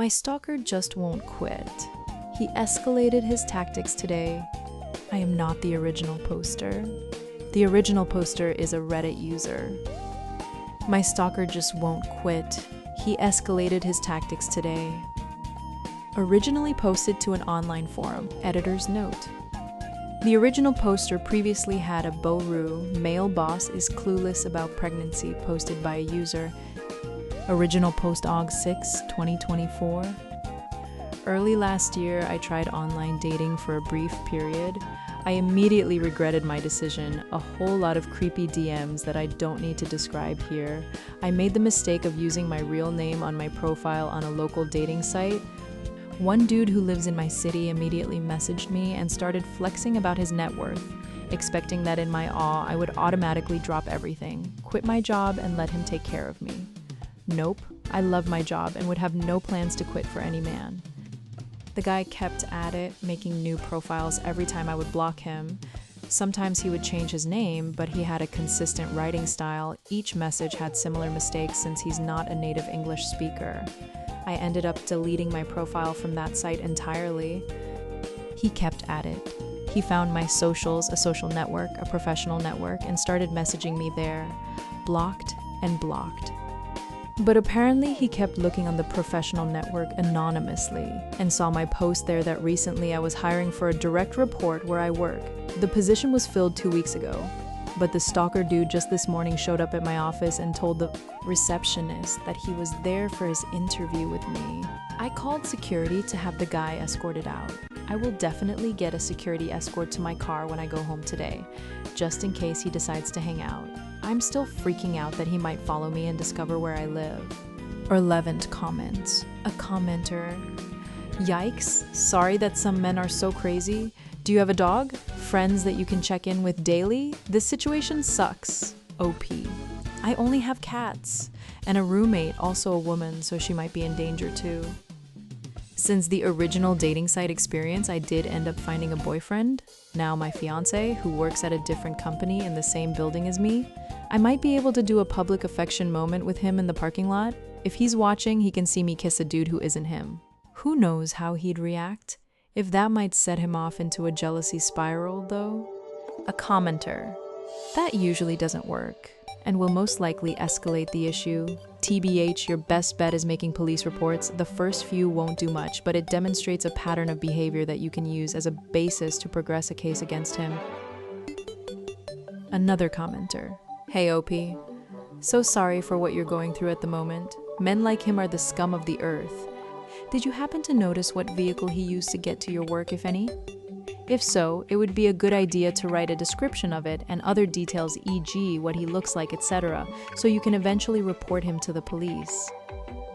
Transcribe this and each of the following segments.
My stalker just won't quit. He escalated his tactics today. I am not the original poster. The original poster is a Reddit user. My stalker just won't quit. He escalated his tactics today. Originally posted to an online forum. Editor's note. The original poster previously had a Boru, male boss is clueless about pregnancy, posted by a user. Original post Aug 6, 2024. Early last year, I tried online dating for a brief period. I immediately regretted my decision. A whole lot of creepy DMs that I don't need to describe here. I made the mistake of using my real name on my profile on a local dating site. One dude who lives in my city immediately messaged me and started flexing about his net worth, expecting that in my awe I would automatically drop everything, quit my job, and let him take care of me. Nope, I love my job and would have no plans to quit for any man. The guy kept at it, making new profiles every time I would block him. Sometimes he would change his name, but he had a consistent writing style. Each message had similar mistakes since he's not a native English speaker. I ended up deleting my profile from that site entirely. He kept at it. He found my socials, a social network, a professional network, and started messaging me there. Blocked and blocked. But apparently he kept looking on the professional network anonymously and saw my post there that recently I was hiring for a direct report where I work. The position was filled 2 weeks ago, but the stalker dude just this morning showed up at my office and told the receptionist that he was there for his interview with me. I called security to have the guy escorted out. I will definitely get a security escort to my car when I go home today, just in case he decides to hang out. I'm still freaking out that he might follow me and discover where I live. Or 11th comment. A commenter. Yikes, sorry that some men are so crazy. Do you have a dog? Friends that you can check in with daily? This situation sucks. OP. I only have cats. And a roommate, also a woman, so she might be in danger too. Since the original dating site experience, I did end up finding a boyfriend, now my fiance, who works at a different company in the same building as me. I might be able to do a public affection moment with him in the parking lot. If he's watching, he can see me kiss a dude who isn't him. Who knows how he'd react? If that might set him off into a jealousy spiral, though. A commenter. That usually doesn't work, and will most likely escalate the issue. TBH, your best bet is making police reports. The first few won't do much, but it demonstrates a pattern of behavior that you can use as a basis to progress a case against him. Another commenter. Hey OP, so sorry for what you're going through at the moment. Men like him are the scum of the earth. Did you happen to notice what vehicle he used to get to your work, if any? If so, it would be a good idea to write a description of it and other details, e.g. what he looks like, etc., so you can eventually report him to the police.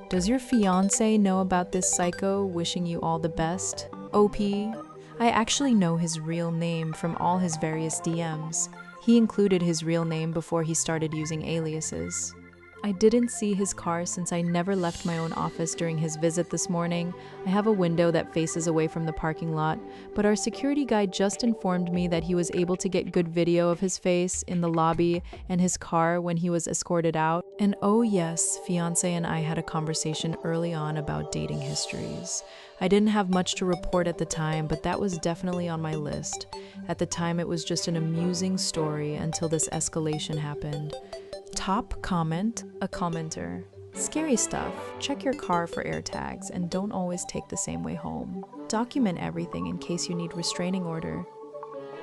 Does your fiancé know about this psycho? Wishing you all the best. OP. I actually know his real name from all his various DMs. He included his real name before he started using aliases. I didn't see his car since I never left my own office during his visit this morning. I have a window that faces away from the parking lot, but our security guy just informed me that he was able to get good video of his face in the lobby and his car when he was escorted out. And oh yes, fiancé and I had a conversation early on about dating histories. I didn't have much to report at the time, but that was definitely on my list. At the time, it was just an amusing story until this escalation happened. Top comment, a commenter. Scary stuff. Check your car for air tags and don't always take the same way home. Document everything in case you need restraining order.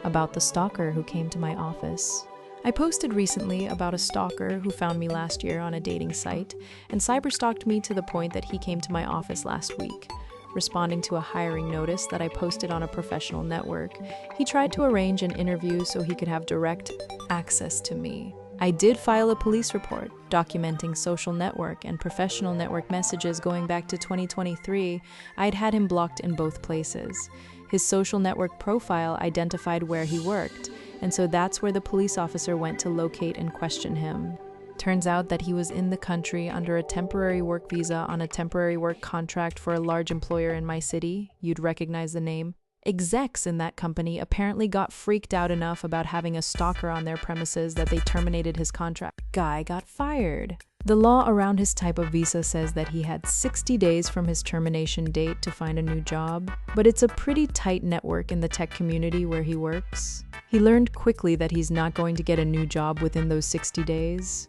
About the stalker who came to my office. I posted recently about a stalker who found me last year on a dating site and cyberstalked me to the point that he came to my office last week. Responding to a hiring notice that I posted on a professional network, he tried to arrange an interview so he could have direct access to me. I did file a police report documenting social network and professional network messages going back to 2023. I'd had him blocked in both places. His social network profile identified where he worked, and so that's where the police officer went to locate and question him. Turns out that he was in the country under a temporary work visa on a temporary work contract for a large employer in my city. You'd recognize the name. Execs in that company apparently got freaked out enough about having a stalker on their premises that they terminated his contract. Guy got fired. The law around his type of visa says that he had 60 days from his termination date to find a new job, but it's a pretty tight network in the tech community where he works. He learned quickly that he's not going to get a new job within those 60 days.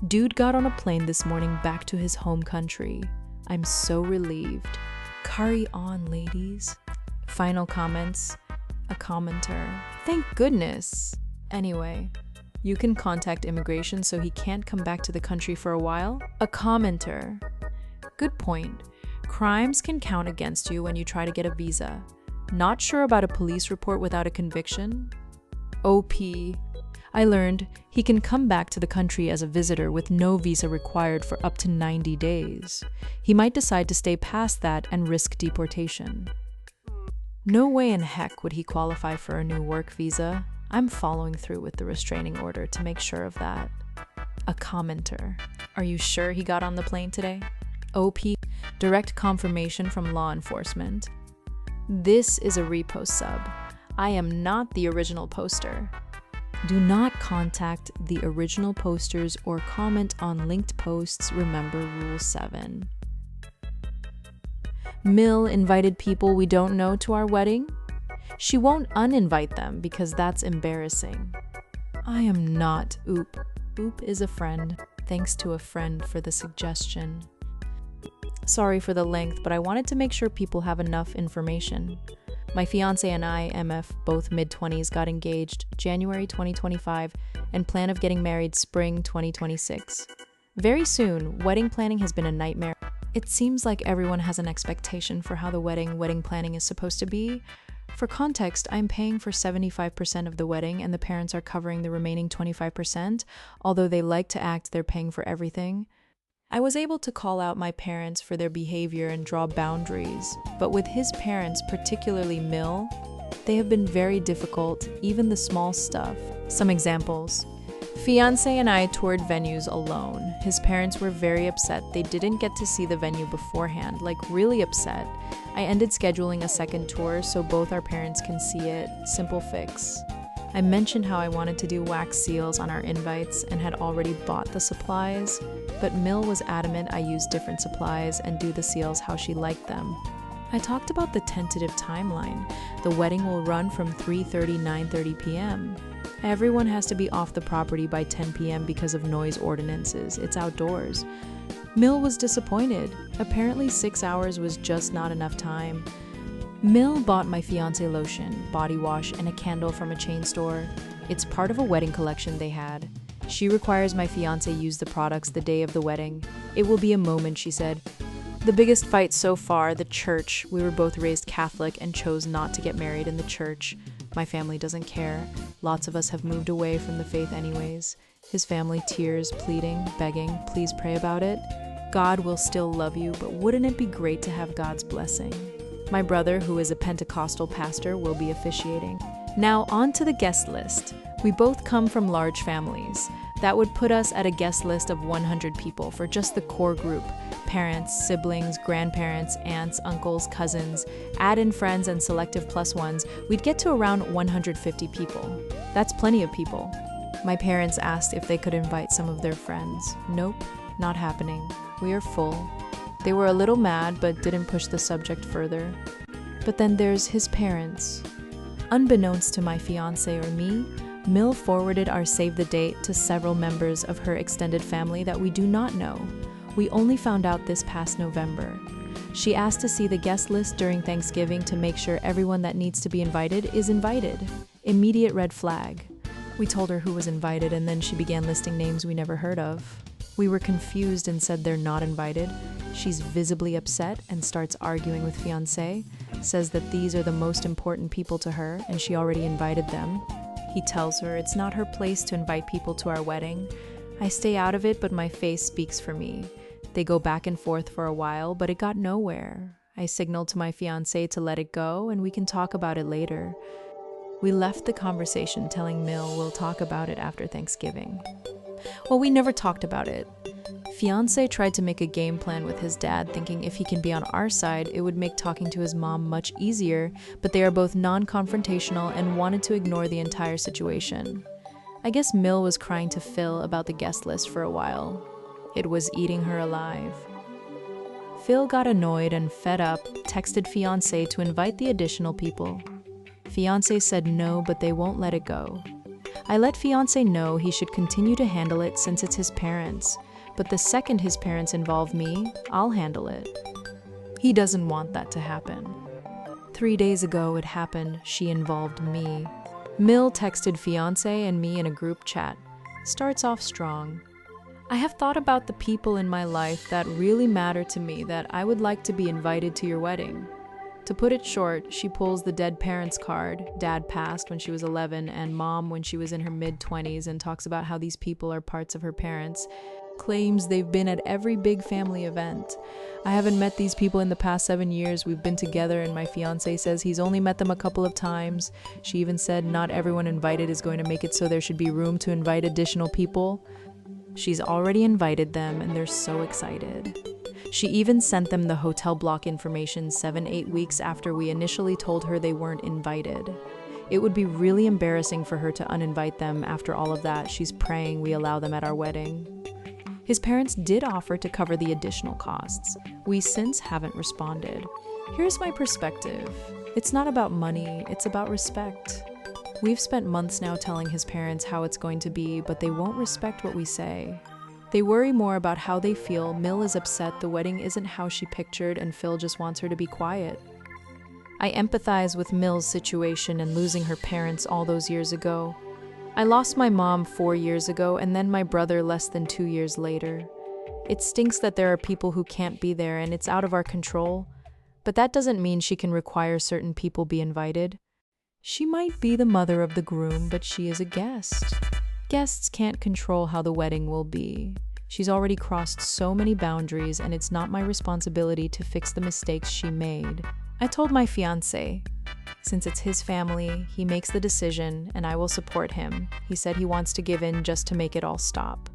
Dude got on a plane this morning back to his home country. I'm so relieved. Carry on, ladies. Final comments. A commenter. Thank goodness. Anyway, you can contact immigration so he can't come back to the country for a while. A commenter. Good point. Crimes can count against you when you try to get a visa. Not sure about a police report without a conviction? OP. I learned he can come back to the country as a visitor with no visa required for up to 90 days. He might decide to stay past that and risk deportation. No way in heck would he qualify for a new work visa. I'm following through with the restraining order to make sure of that. A commenter. Are you sure he got on the plane today? OP. Direct confirmation from law enforcement. This is a repost sub. I am not the original poster. Do not contact the original posters or comment on linked posts. Remember Rule 7. Mill invited people we don't know to our wedding. She won't uninvite them because that's embarrassing. I am not Oop. Oop is a friend. Thanks to a friend for the suggestion. Sorry for the length, but I wanted to make sure people have enough information. My fiance and I, MF, both mid-20s, got engaged January 2025 and plan of getting married spring 2026. Very soon, wedding planning has been a nightmare. It seems like everyone has an expectation for how the wedding planning is supposed to be. For context, I'm paying for 75% of the wedding and the parents are covering the remaining 25%, although they like to act they're paying for everything. I was able to call out my parents for their behavior and draw boundaries, but with his parents, particularly Mill, they have been very difficult, even the small stuff. Some examples. Fiance and I toured venues alone. His parents were very upset. They didn't get to see the venue beforehand, like really upset. I ended scheduling a second tour so both our parents can see it. Simple fix. I mentioned how I wanted to do wax seals on our invites and had already bought the supplies, but Mill was adamant I use different supplies and do the seals how she liked them. I talked about the tentative timeline. The wedding will run from 3:30 to 9:30 p.m. Everyone has to be off the property by 10 p.m. because of noise ordinances. It's outdoors. Mill was disappointed. Apparently 6 hours was just not enough time. Mill bought my fiance lotion, body wash, and a candle from a chain store. It's part of a wedding collection they had. She requires my fiance use the products the day of the wedding. It will be a moment, she said. The biggest fight so far, the church. We were both raised Catholic and chose not to get married in the church. My family doesn't care. Lots of us have moved away from the faith anyways. His family tears, pleading, begging, please pray about it. God will still love you, but wouldn't it be great to have God's blessing? My brother, who is a Pentecostal pastor, will be officiating. Now on to the guest list. We both come from large families. That would put us at a guest list of 100 people for just the core group. Parents, siblings, grandparents, aunts, uncles, cousins, add in friends and selective plus ones, we'd get to around 150 people. That's plenty of people. My parents asked if they could invite some of their friends. Nope, not happening. We are full. They were a little mad, but didn't push the subject further. But then there's his parents. Unbeknownst to my fiance or me, Mill forwarded our save the date to several members of her extended family that we do not know. We only found out this past November. She asked to see the guest list during Thanksgiving to make sure everyone that needs to be invited is invited. Immediate red flag. We told her who was invited and then she began listing names we never heard of. We were confused and said they're not invited. She's visibly upset and starts arguing with fiancé, says that these are the most important people to her and she already invited them. He tells her it's not her place to invite people to our wedding. I stay out of it, but my face speaks for me. They go back and forth for a while, but it got nowhere. I signaled to my fiancé to let it go and we can talk about it later. We left the conversation telling Mill we'll talk about it after Thanksgiving. Well, we never talked about it. Fiancé tried to make a game plan with his dad, thinking if he can be on our side, it would make talking to his mom much easier, but they are both non-confrontational and wanted to ignore the entire situation. I guess Mill was crying to Phil about the guest list for a while. It was eating her alive. Phil got annoyed and fed up, texted fiancé to invite the additional people. Fiancé said no, but they won't let it go. I let fiancé know he should continue to handle it since it's his parents, but the second his parents involve me, I'll handle it. He doesn't want that to happen. 3 days ago it happened, she involved me. Mill texted fiancé and me in a group chat. Starts off strong. I have thought about the people in my life that really matter to me that I would like to be invited to your wedding. To put it short, she pulls the dead parents card, dad passed when she was 11 and mom when she was in her mid-20s, and talks about how these people are parts of her parents, claims they've been at every big family event. I haven't met these people in the past 7 years we've been together, and my fiancé says he's only met them a couple of times. She even said not everyone invited is going to make it, so there should be room to invite additional people. She's already invited them and they're so excited. She even sent them the hotel block information 7-8 weeks after we initially told her they weren't invited. It would be really embarrassing for her to uninvite them after all of that. She's praying we allow them at our wedding. His parents did offer to cover the additional costs. We since haven't responded. Here's my perspective. It's not about money, it's about respect. We've spent months now telling his parents how it's going to be, but they won't respect what we say. They worry more about how they feel. Mill is upset the wedding isn't how she pictured and Phil just wants her to be quiet. I empathize with Mill's situation and losing her parents all those years ago. I lost my mom 4 years ago and then my brother less than 2 years later. It stinks that there are people who can't be there and it's out of our control, but that doesn't mean she can require certain people be invited. She might be the mother of the groom, but she is a guest. Guests can't control how the wedding will be. She's already crossed so many boundaries and it's not my responsibility to fix the mistakes she made. I told my fiancé, since it's his family, he makes the decision and I will support him. He said he wants to give in just to make it all stop.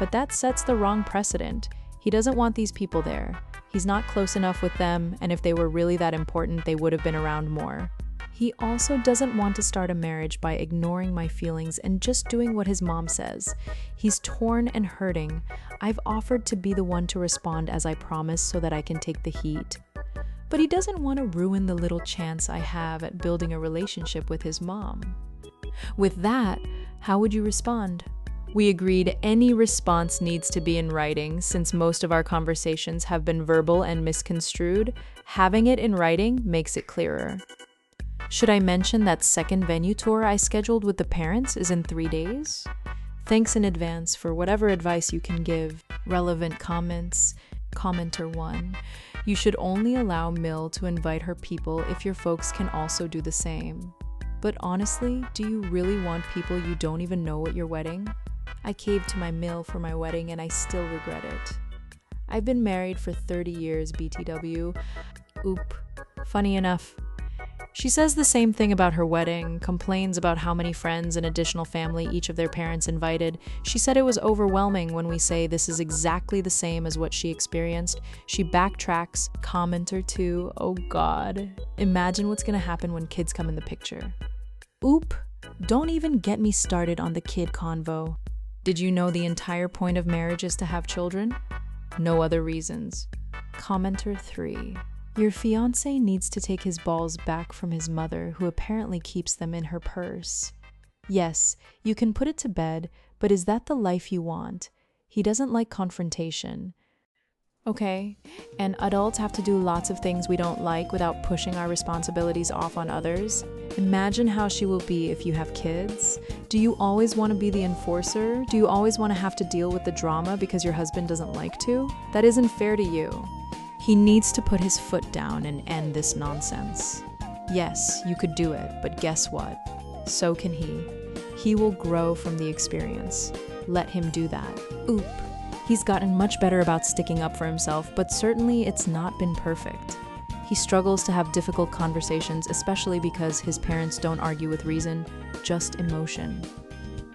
But that sets the wrong precedent. He doesn't want these people there. He's not close enough with them, and if they were really that important, they would have been around more. He also doesn't want to start a marriage by ignoring my feelings and just doing what his mom says. He's torn and hurting. I've offered to be the one to respond as I promised so that I can take the heat. But he doesn't want to ruin the little chance I have at building a relationship with his mom. With that, how would you respond? We agreed any response needs to be in writing since most of our conversations have been verbal and misconstrued. Having it in writing makes it clearer. Should I mention that second venue tour I scheduled with the parents is in 3 days? Thanks in advance for whatever advice you can give. Relevant comments. Commenter 1. You should only allow Mill to invite her people if your folks can also do the same. But honestly, do you really want people you don't even know at your wedding? I caved to my Mill for my wedding and I still regret it. I've been married for 30 years, BTW. Oop. Funny enough. She says the same thing about her wedding, complains about how many friends and additional family each of their parents invited. She said it was overwhelming when we say this is exactly the same as what she experienced. She backtracks, commenter 2, oh god. Imagine what's gonna happen when kids come in the picture. Oop, don't even get me started on the kid convo. Did you know the entire point of marriage is to have children? No other reasons. Commenter 3. Your fiancé needs to take his balls back from his mother, who apparently keeps them in her purse. Yes, you can put it to bed, but is that the life you want? He doesn't like confrontation. Okay, and adults have to do lots of things we don't like without pushing our responsibilities off on others. Imagine how she will be if you have kids. Do you always want to be the enforcer? Do you always want to have to deal with the drama because your husband doesn't like to? That isn't fair to you. He needs to put his foot down and end this nonsense. Yes, you could do it, but guess what? So can he. He will grow from the experience. Let him do that. Oop. He's gotten much better about sticking up for himself, but certainly it's not been perfect. He struggles to have difficult conversations, especially because his parents don't argue with reason, just emotion.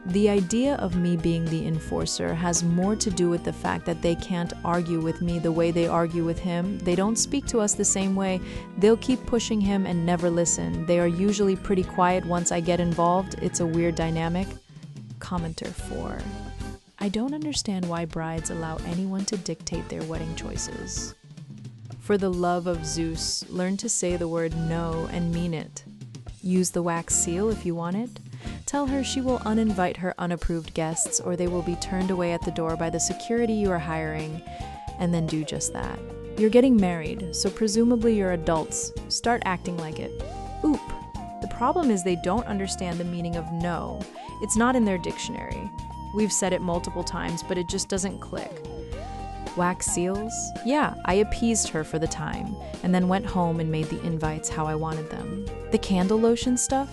The idea of me being the enforcer has more to do with the fact that they can't argue with me the way they argue with him. They don't speak to us the same way. They'll keep pushing him and never listen. They are usually pretty quiet once I get involved. It's a weird dynamic. Commenter 4. I don't understand why brides allow anyone to dictate their wedding choices. For the love of Zeus, learn to say the word no and mean it. Use the wax seal if you want it. Tell her she will uninvite her unapproved guests or they will be turned away at the door by the security you are hiring, and then do just that. You're getting married, so presumably you're adults. Start acting like it. Oop. The problem is they don't understand the meaning of no. It's not in their dictionary. We've said it multiple times, but it just doesn't click. Wax seals? Yeah, I appeased her for the time, and then went home and made the invites how I wanted them. The candle lotion stuff?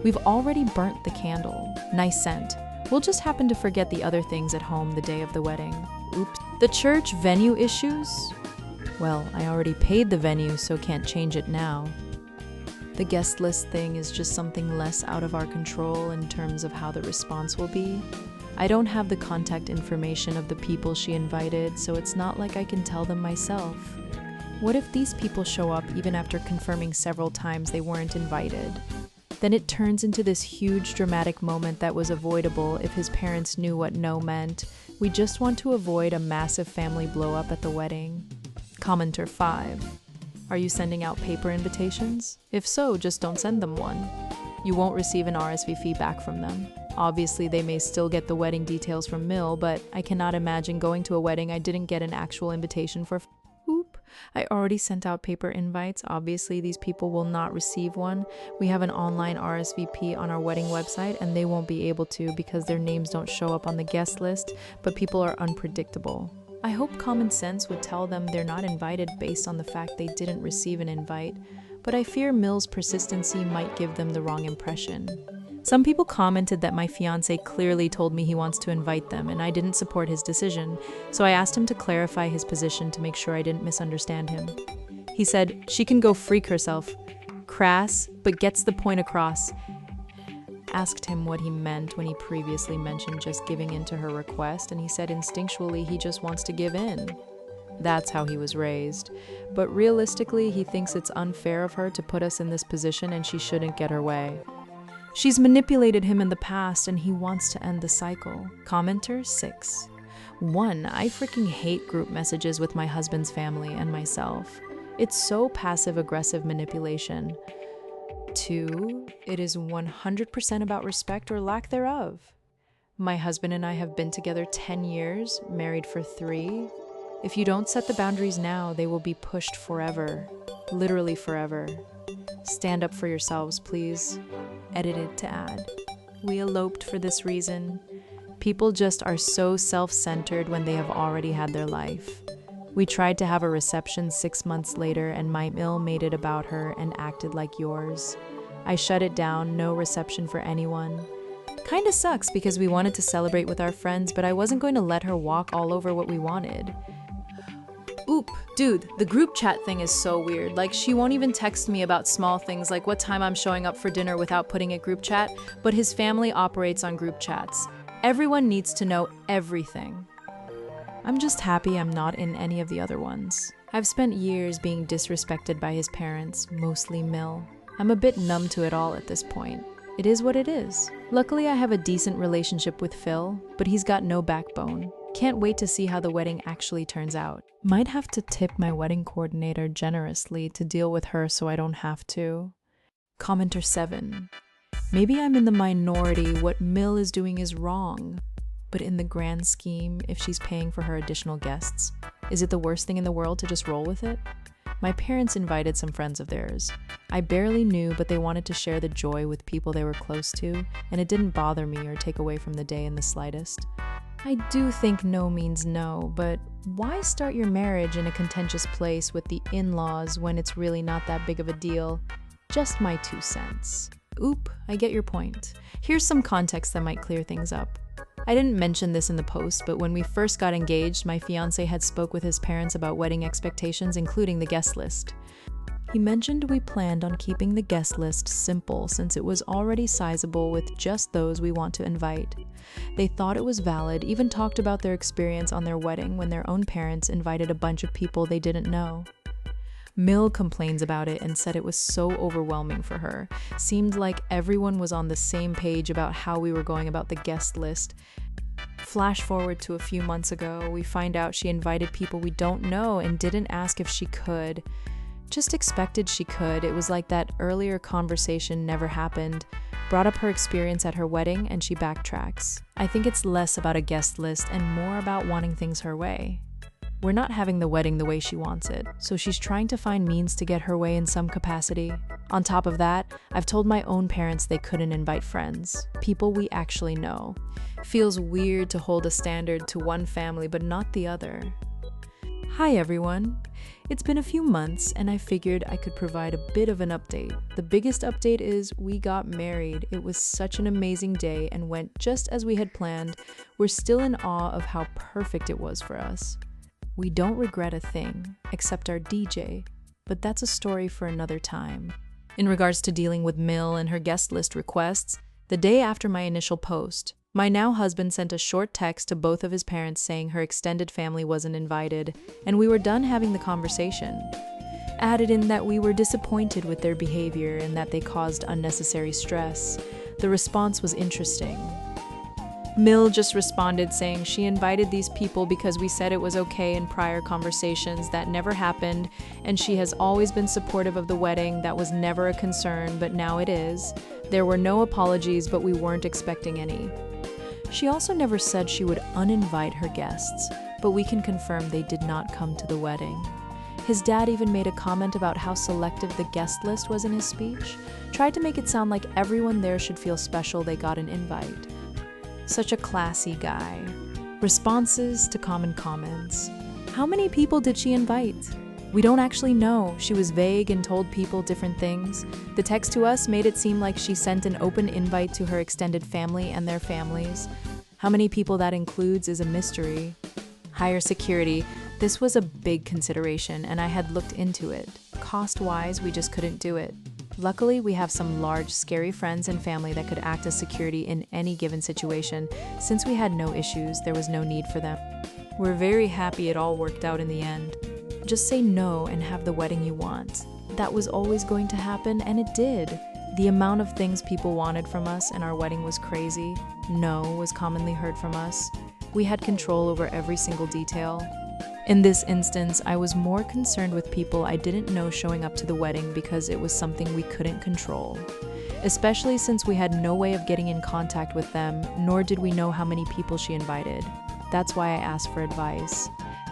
We've already burnt the candle. Nice scent. We'll just happen to forget the other things at home the day of the wedding. Oops. The church venue issues? Well, I already paid the venue, so can't change it now. The guest list thing is just something less out of our control in terms of how the response will be. I don't have the contact information of the people she invited, so it's not like I can tell them myself. What if these people show up even after confirming several times they weren't invited? Then it turns into this huge dramatic moment that was avoidable if his parents knew what no meant. We just want to avoid a massive family blow-up at the wedding. Commenter 5. Are you sending out paper invitations? If so, just don't send them one. You won't receive an RSVP back from them. Obviously, they may still get the wedding details from Mill, but I cannot imagine going to a wedding I didn't get an actual invitation for. Oop, I already sent out paper invites. Obviously, these people will not receive one. We have an online RSVP on our wedding website, and they won't be able to because their names don't show up on the guest list, but people are unpredictable. I hope common sense would tell them they're not invited based on the fact they didn't receive an invite, but I fear Mill's persistency might give them the wrong impression. Some people commented that my fiancé clearly told me he wants to invite them, and I didn't support his decision, so I asked him to clarify his position to make sure I didn't misunderstand him. He said, she can go freak herself. Crass, but gets the point across. Asked him what he meant when he previously mentioned just giving in to her request, and he said instinctually he just wants to give in. That's how he was raised. But realistically, he thinks it's unfair of her to put us in this position and she shouldn't get her way. She's manipulated him in the past and he wants to end the cycle. Commenter 6. 1. I freaking hate group messages with my husband's family and myself. It's so passive-aggressive manipulation. 2. It is 100% about respect or lack thereof. My husband and I have been together 10 years, married for 3. If you don't set the boundaries now, they will be pushed forever. Literally forever. Stand up for yourselves, please. Edited to add. We eloped for this reason. People just are so self-centered when they have already had their life. We tried to have a reception 6 months later and my Mill made it about her and acted like yours. I shut it down, no reception for anyone. Kinda sucks because we wanted to celebrate with our friends, but I wasn't going to let her walk all over what we wanted. Oop, dude, the group chat thing is so weird. Like, she won't even text me about small things like what time I'm showing up for dinner without putting a group chat, but his family operates on group chats. Everyone needs to know everything. I'm just happy I'm not in any of the other ones. I've spent years being disrespected by his parents, mostly Mill. I'm a bit numb to it all at this point. It is what it is. Luckily, I have a decent relationship with Phil, but he's got no backbone. Can't wait to see how the wedding actually turns out. Might have to tip my wedding coordinator generously to deal with her so I don't have to. Commenter 7. Maybe I'm in the minority. What Mill is doing is wrong. But in the grand scheme, if she's paying for her additional guests, is it the worst thing in the world to just roll with it? My parents invited some friends of theirs. I barely knew, but they wanted to share the joy with people they were close to, and it didn't bother me or take away from the day in the slightest. I do think no means no, but why start your marriage in a contentious place with the in-laws when it's really not that big of a deal? Just my 2 cents. Oop, I get your point. Here's some context that might clear things up. I didn't mention this in the post, but when we first got engaged, my fiancé had spoke with his parents about wedding expectations, including the guest list. He mentioned we planned on keeping the guest list simple since it was already sizable with just those we want to invite. They thought it was valid, even talked about their experience on their wedding when their own parents invited a bunch of people they didn't know. Mill complains about it and said it was so overwhelming for her. Seemed like everyone was on the same page about how we were going about the guest list. Flash forward to a few months ago, we find out she invited people we don't know and didn't ask if she could. Just expected she could. It was like that earlier conversation never happened. Brought up her experience at her wedding and she backtracks. I think it's less about a guest list and more about wanting things her way. We're not having the wedding the way she wants it, so she's trying to find means to get her way in some capacity. On top of that, I've told my own parents they couldn't invite friends, people we actually know. Feels weird to hold a standard to one family but not the other. Hi everyone! It's been a few months and I figured I could provide a bit of an update. The biggest update is we got married. It was such an amazing day and went just as we had planned. We're still in awe of how perfect it was for us. We don't regret a thing, except our DJ, but that's a story for another time. In regards to dealing with Mill and her guest list requests, the day after my initial post, my now husband sent a short text to both of his parents saying her extended family wasn't invited, and we were done having the conversation. Added in that we were disappointed with their behavior and that they caused unnecessary stress. The response was interesting. Mill just responded saying she invited these people because we said it was okay in prior conversations. That never happened, and she has always been supportive of the wedding. That was never a concern, but now it is. There were no apologies, but we weren't expecting any. She also never said she would uninvite her guests, but we can confirm they did not come to the wedding. His dad even made a comment about how selective the guest list was in his speech, tried to make it sound like everyone there should feel special they got an invite. Such a classy guy. Responses to common comments. How many people did she invite? We don't actually know. She was vague and told people different things. The text to us made it seem like she sent an open invite to her extended family and their families. How many people that includes is a mystery. Higher security. This was a big consideration and I had looked into it. Cost-wise, we just couldn't do it. Luckily, we have some large, scary friends and family that could act as security in any given situation. Since we had no issues, there was no need for them. We're very happy it all worked out in the end. Just say no and have the wedding you want. That was always going to happen, and it did. The amount of things people wanted from us and our wedding was crazy. No was commonly heard from us. We had control over every single detail. In this instance, I was more concerned with people I didn't know showing up to the wedding because it was something we couldn't control. Especially since we had no way of getting in contact with them, nor did we know how many people she invited. That's why I asked for advice.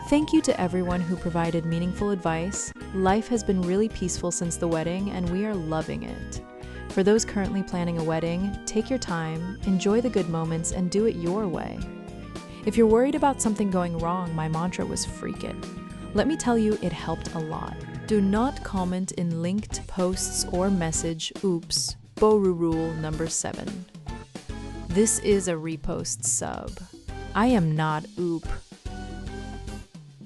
Thank you to everyone who provided meaningful advice. Life has been really peaceful since the wedding, and we are loving it. For those currently planning a wedding, take your time, enjoy the good moments, and do it your way. If you're worried about something going wrong, my mantra was freak it. Let me tell you, it helped a lot. Do not comment in linked posts or message, oops, Boru rule number 7. This is a repost sub. I am not oop.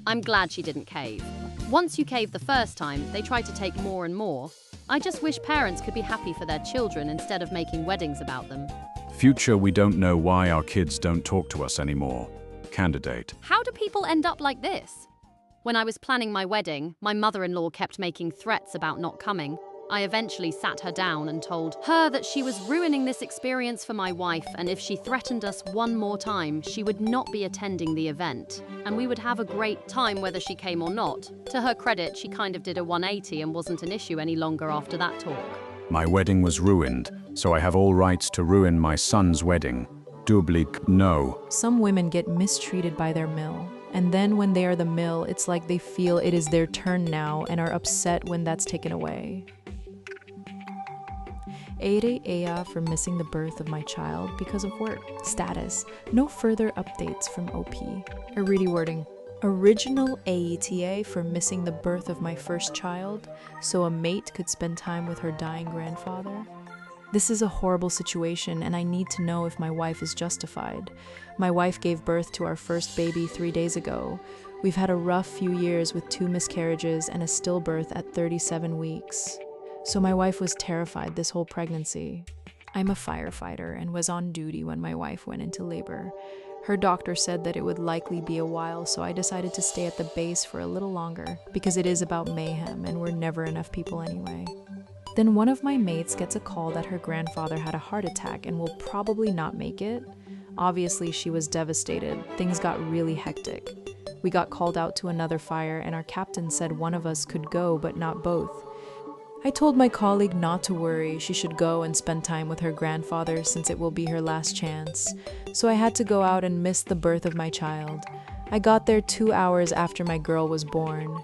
I'm glad she didn't cave. Once you cave the first time, they try to take more and more. I just wish parents could be happy for their children instead of making weddings about them. Future, we don't know why our kids don't talk to us anymore. Candidate. How do people end up like this? When I was planning my wedding, my mother-in-law kept making threats about not coming. I eventually sat her down and told her that she was ruining this experience for my wife, and if she threatened us one more time, she would not be attending the event, and we would have a great time whether she came or not. To her credit, she kind of did a 180 and wasn't an issue any longer after that talk. My wedding was ruined, so I have all rights to ruin my son's wedding. Dublik, no. Some women get mistreated by their mill, and then when they are the mill, it's like they feel it is their turn now and are upset when that's taken away. Ere Ea for missing the birth of my child because of work. Status. No further updates from OP. Iridi wording. Original AETA for missing the birth of my first child, so a mate could spend time with her dying grandfather. This is a horrible situation, and I need to know if my wife is justified. My wife gave birth to our first baby 3 days ago. We've had a rough few years with 2 miscarriages and a stillbirth at 37 weeks. So my wife was terrified this whole pregnancy. I'm a firefighter and was on duty when my wife went into labor. Her doctor said that it would likely be a while, so I decided to stay at the base for a little longer because it is about mayhem and we're never enough people anyway. Then one of my mates gets a call that her grandfather had a heart attack and will probably not make it. Obviously, she was devastated. Things got really hectic. We got called out to another fire, and our captain said one of us could go, but not both. I told my colleague not to worry, she should go and spend time with her grandfather since it will be her last chance. So I had to go out and miss the birth of my child. I got there 2 hours after my girl was born.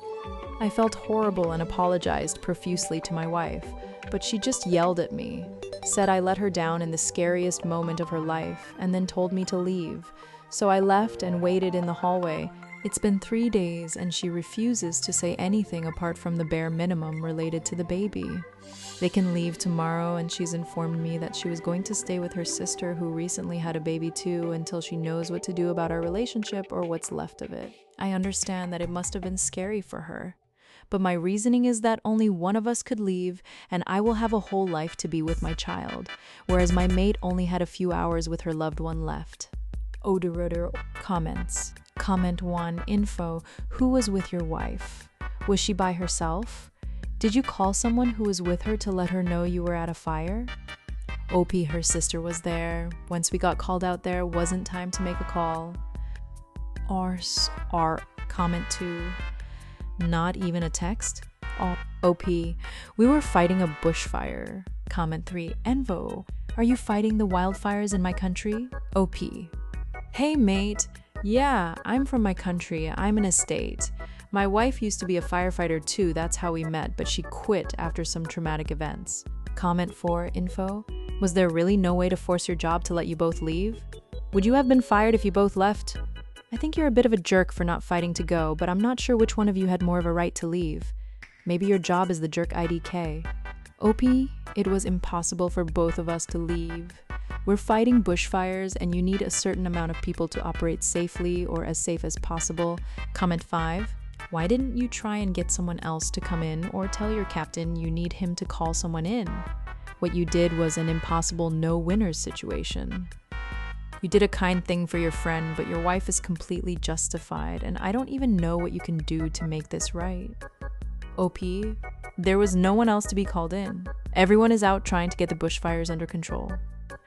I felt horrible and apologized profusely to my wife, but she just yelled at me, said I let her down in the scariest moment of her life, and then told me to leave. So I left and waited in the hallway. It's been 3 days and she refuses to say anything apart from the bare minimum related to the baby. They can leave tomorrow, and she's informed me that she was going to stay with her sister who recently had a baby too until she knows what to do about our relationship or what's left of it. I understand that it must have been scary for her. But my reasoning is that only one of us could leave, and I will have a whole life to be with my child, whereas my mate only had a few hours with her loved one left. Odoroder comments. Comment 1, info, who was with your wife? Was she by herself? Did you call someone who was with her to let her know you were at a fire? OP, her sister was there. Once we got called out there, wasn't time to make a call. Comment 2. Not even a text? OP, we were fighting a bushfire. Comment 3, Envo, are you fighting the wildfires in my country? OP, hey mate, yeah, I'm from my country, I'm an estate. My wife used to be a firefighter too, that's how we met, but she quit after some traumatic events. Comment 4, info, was there really no way to force your job to let you both leave? Would you have been fired if you both left? I think you're a bit of a jerk for not fighting to go, but I'm not sure which one of you had more of a right to leave. Maybe your job is the jerk IDK. OP, it was impossible for both of us to leave. We're fighting bushfires, and you need a certain amount of people to operate safely or as safe as possible. Comment 5, why didn't you try and get someone else to come in or tell your captain you need him to call someone in? What you did was an impossible no-winners situation. You did a kind thing for your friend, but your wife is completely justified, and I don't even know what you can do to make this right. OP, there was no one else to be called in. Everyone is out trying to get the bushfires under control.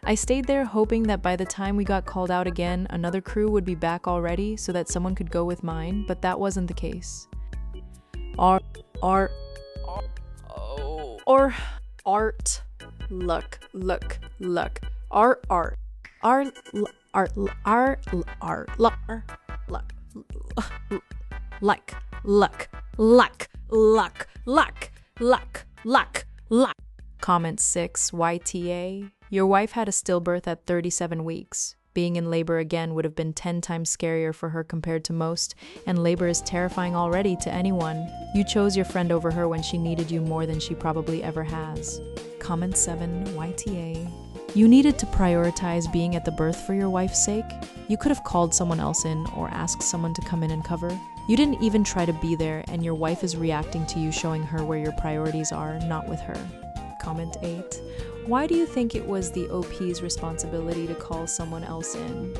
I stayed there hoping that by the time we got called out again, another crew would be back already so that someone could go with mine, but that wasn't the case. Art. Comment 6, YTA. Your wife had a stillbirth at 37 weeks. Being in labor again would have been 10 times scarier for her compared to most, and labor is terrifying already to anyone. You chose your friend over her when she needed you more than she probably ever has. Comment 7, YTA. You needed to prioritize being at the birth for your wife's sake. You could have called someone else in or asked someone to come in and cover. You didn't even try to be there, and your wife is reacting to you showing her where your priorities are, not with her. Comment 8. Why do you think it was the OP's responsibility to call someone else in?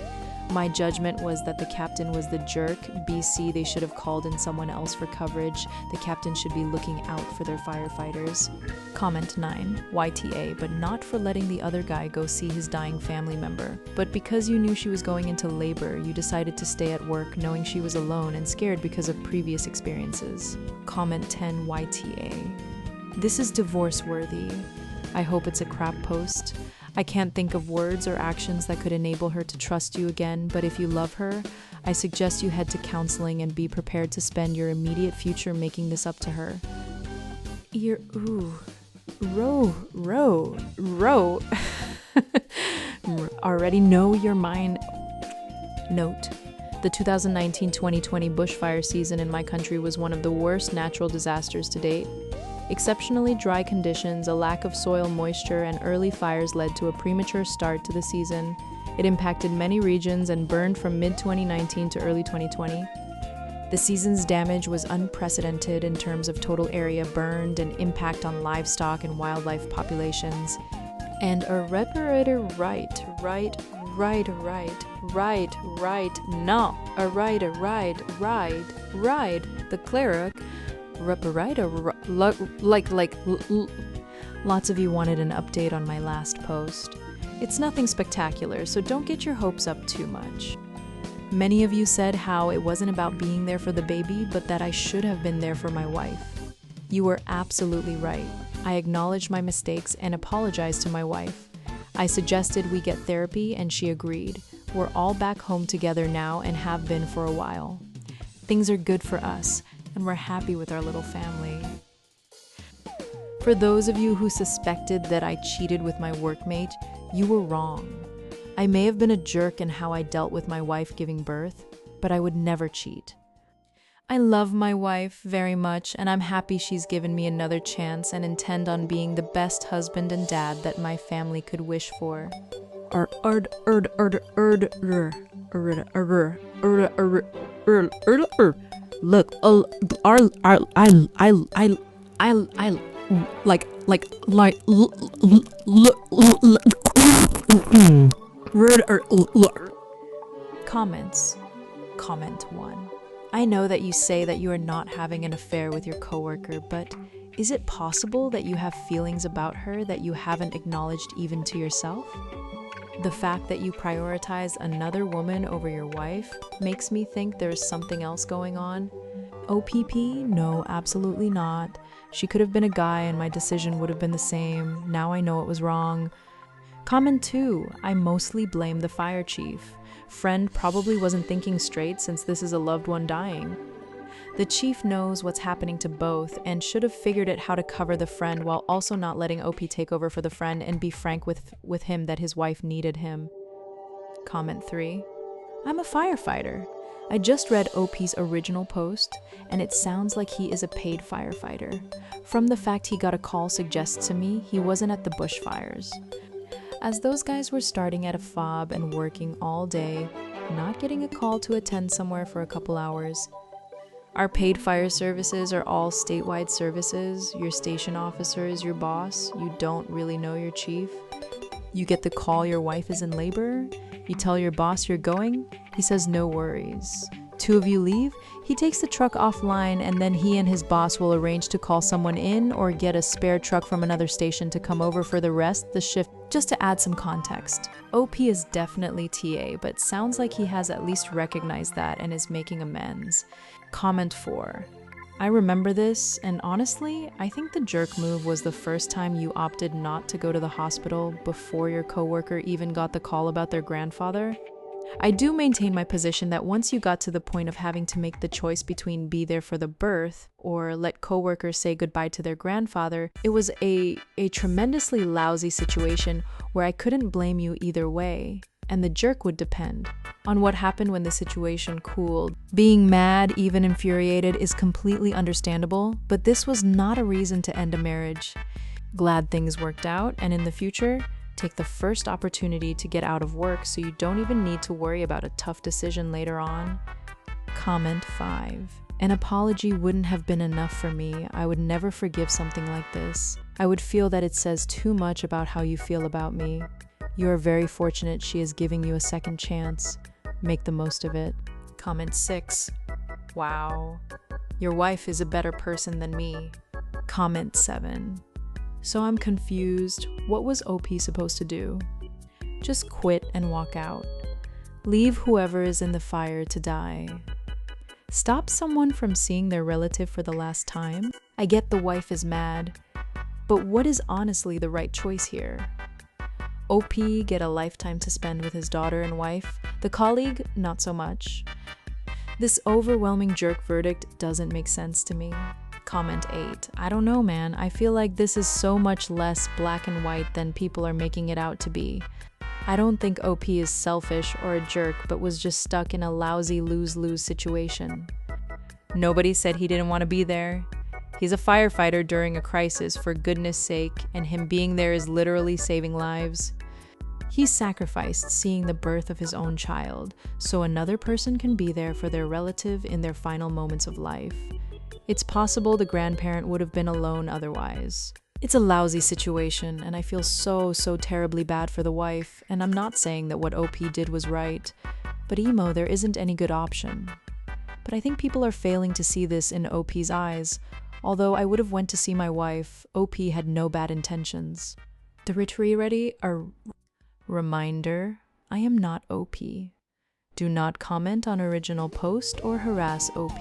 My judgment was that the captain was the jerk. BC, they should have called in someone else for coverage. The captain should be looking out for their firefighters. Comment 9, YTA, but not for letting the other guy go see his dying family member. But because you knew she was going into labor, you decided to stay at work knowing she was alone and scared because of previous experiences. Comment 10, YTA. This is divorce-worthy. I hope it's a crap post. I can't think of words or actions that could enable her to trust you again, but if you love her, I suggest you head to counseling and be prepared to spend your immediate future making this up to her. Row. Already know your mind. Note. The 2019-2020 bushfire season in my country was one of the worst natural disasters to date. Exceptionally dry conditions, a lack of soil moisture, and early fires led to a premature start to the season. It impacted many regions and burned from mid-2019 to early 2020. The season's damage was unprecedented in terms of total area burned and impact on livestock and wildlife populations. And a reparator the cleric lots of you wanted an update on my last post. It's nothing spectacular, so don't get your hopes up too much. Many of you said how it wasn't about being there for the baby, but that I should have been there for my wife. You were absolutely right. I acknowledged my mistakes and apologized to my wife. I suggested we get therapy and she agreed. We're all back home together now and have been for a while. Things are good for us, and we're happy with our little family. For those of you who suspected that I cheated with my workmate, you were wrong. I may have been a jerk in how I dealt with my wife giving birth, but I would never cheat. I love my wife very much, and I'm happy she's given me another chance and intend on being the best husband and dad that my family could wish for. Look, Comments. Comment 1. I know that you say that you are not having an affair with your coworker, but is it possible that you have feelings about her that you haven't acknowledged even to yourself? The fact that you prioritize another woman over your wife makes me think there's something else going on. OPP? No, absolutely not. She could have been a guy and my decision would have been the same. Now I know it was wrong. Comment 2. I mostly blame the fire chief. Friend probably wasn't thinking straight since this is a loved one dying. The chief knows what's happening to both and should have figured out how to cover the friend while also not letting OP take over for the friend and be frank with him that his wife needed him. Comment 3. I'm a firefighter. I just read OP's original post, and it sounds like he is a paid firefighter. From the fact he got a call suggests to me he wasn't at the bushfires. As those guys were starting at a fob and working all day, not getting a call to attend somewhere for a couple hours. Our paid fire services are all statewide services. Your station officer is your boss. You don't really know your chief. You get the call your wife is in labor. You tell your boss you're going. He says no worries. 2 of you leave. He takes the truck offline, and then he and his boss will arrange to call someone in or get a spare truck from another station to come over for the rest the shift. Just to add some context, OP is definitely TA, but sounds like he has at least recognized that and is making amends. Comment 4. I remember this, and honestly, I think the jerk move was the first time you opted not to go to the hospital before your coworker even got the call about their grandfather. I do maintain my position that once you got to the point of having to make the choice between be there for the birth or let coworkers say goodbye to their grandfather, it was a tremendously lousy situation where I couldn't blame you either way, and the jerk would depend on what happened when the situation cooled. Being mad, even infuriated, is completely understandable, but this was not a reason to end a marriage. Glad things worked out, and in the future, take the first opportunity to get out of work so you don't even need to worry about a tough decision later on. Comment 5. An apology wouldn't have been enough for me. I would never forgive something like this. I would feel that it says too much about how you feel about me. You are very fortunate she is giving you a second chance. Make the most of it. Comment 6. Wow. Your wife is a better person than me. Comment 7. So I'm confused. What was OP supposed to do? Just quit and walk out. Leave whoever is in the fire to die. Stop someone from seeing their relative for the last time? I get the wife is mad, but what is honestly the right choice here? OP get a lifetime to spend with his daughter and wife. The colleague, not so much. This overwhelming jerk verdict doesn't make sense to me. Comment 8. I don't know, man. I feel like this is so much less black and white than people are making it out to be. I don't think OP is selfish or a jerk, but was just stuck in a lousy lose-lose situation. Nobody said he didn't want to be there. He's a firefighter during a crisis, for goodness sake, and him being there is literally saving lives. He sacrificed seeing the birth of his own child, so another person can be there for their relative in their final moments of life. It's possible the grandparent would have been alone otherwise. It's a lousy situation, and I feel so terribly bad for the wife, and I'm not saying that what OP did was right, but emo, there isn't any good option. But I think people are failing to see this in OP's eyes. Although I would have went to see my wife, OP had no bad intentions. The ready are Reminder, I am not OP. Do not comment on original post or harass OP.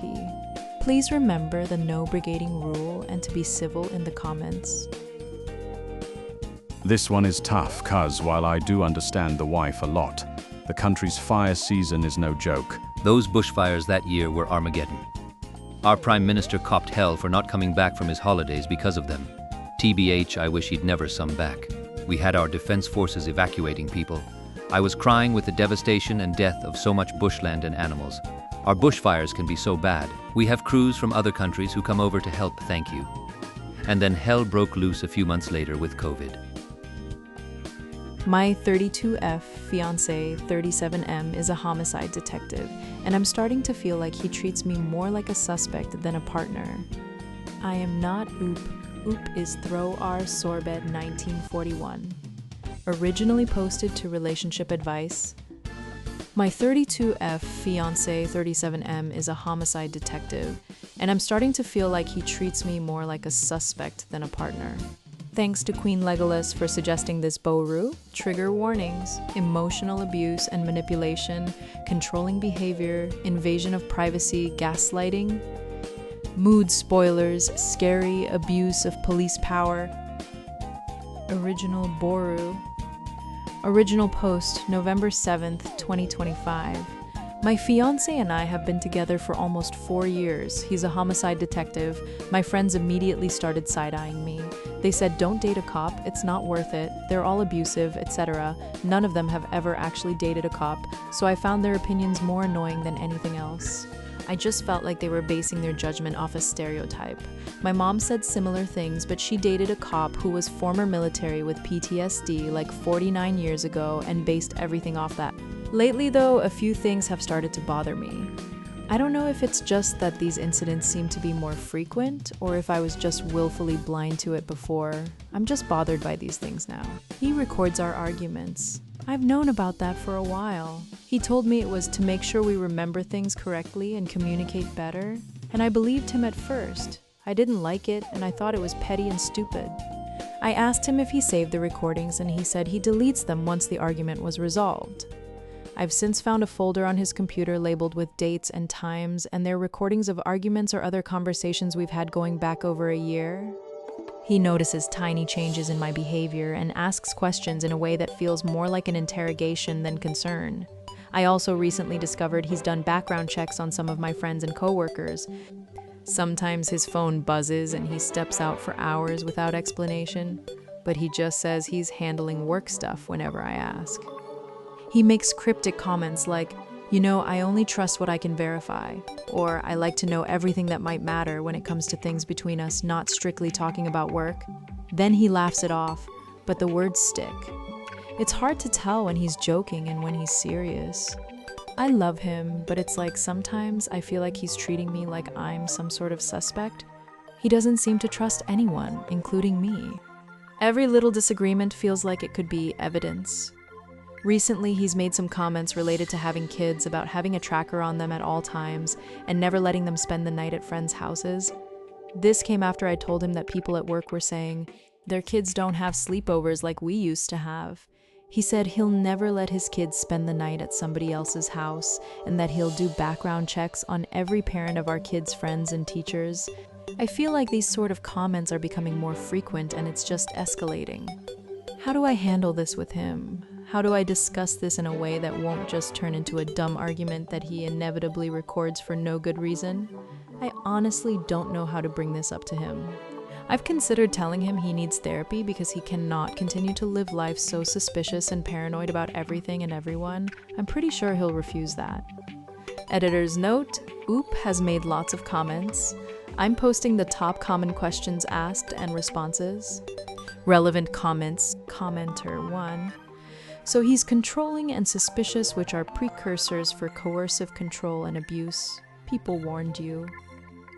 Please remember the no brigading rule and to be civil in the comments. This one is tough, cuz while I do understand the wife a lot, the country's fire season is no joke. Those bushfires that year were Armageddon. Our Prime Minister copped hell for not coming back from his holidays because of them. TBH, I wish he'd never come back. We had our defense forces evacuating people. I was crying with the devastation and death of so much bushland and animals. Our bushfires can be so bad. We have crews from other countries who come over to help, thank you. And then hell broke loose a few months later with COVID. My 32F fiancé 37M is a homicide detective, and I'm starting to feel like he treats me more like a suspect than a partner. I am not Oop. Oop is Throw R Sorbet 1941. Originally posted to Relationship Advice. My 32F fiancé 37M is a homicide detective, and I'm starting to feel like he treats me more like a suspect than a partner. Thanks to Queen Legolas for suggesting this Boru. Trigger warnings, emotional abuse and manipulation, controlling behavior, invasion of privacy, gaslighting, mood spoilers, scary abuse of police power. Original Boru. Original post, November 7th, 2025. My fiancé and I have been together for almost 4 years. He's a homicide detective. My friends immediately started side-eyeing me. They said, don't date a cop, it's not worth it, they're all abusive, etc. None of them have ever actually dated a cop, so I found their opinions more annoying than anything else. I just felt like they were basing their judgment off a stereotype. My mom said similar things, but she dated a cop who was former military with PTSD like 49 years ago and based everything off that. Lately though, a few things have started to bother me. I don't know if it's just that these incidents seem to be more frequent, or if I was just willfully blind to it before. I'm just bothered by these things now. He records our arguments. I've known about that for a while. He told me it was to make sure we remember things correctly and communicate better, and I believed him at first. I didn't like it, and I thought it was petty and stupid. I asked him if he saved the recordings, and he said he deletes them once the argument was resolved. I've since found a folder on his computer labeled with dates and times, and they're recordings of arguments or other conversations we've had going back over a year. He notices tiny changes in my behavior and asks questions in a way that feels more like an interrogation than concern. I also recently discovered he's done background checks on some of my friends and coworkers. Sometimes his phone buzzes and he steps out for hours without explanation, but he just says he's handling work stuff whenever I ask. He makes cryptic comments like, you know, I only trust what I can verify, or I like to know everything that might matter when it comes to things between us, not strictly talking about work. Then he laughs it off, but the words stick. It's hard to tell when he's joking and when he's serious. I love him, but it's like sometimes I feel like he's treating me like I'm some sort of suspect. He doesn't seem to trust anyone, including me. Every little disagreement feels like it could be evidence. Recently, he's made some comments related to having kids, about having a tracker on them at all times and never letting them spend the night at friends' houses. This came after I told him that people at work were saying their kids don't have sleepovers like we used to have. He said he'll never let his kids spend the night at somebody else's house and that he'll do background checks on every parent of our kids' friends and teachers. I feel like these sort of comments are becoming more frequent and it's just escalating. How do I handle this with him? How do I discuss this in a way that won't just turn into a dumb argument that he inevitably records for no good reason? I honestly don't know how to bring this up to him. I've considered telling him he needs therapy because he cannot continue to live life so suspicious and paranoid about everything and everyone. I'm pretty sure he'll refuse that. Editor's note, Oop has made lots of comments. I'm posting the top common questions asked and responses. Relevant comments, commenter 1. So he's controlling and suspicious, which are precursors for coercive control and abuse. People warned you.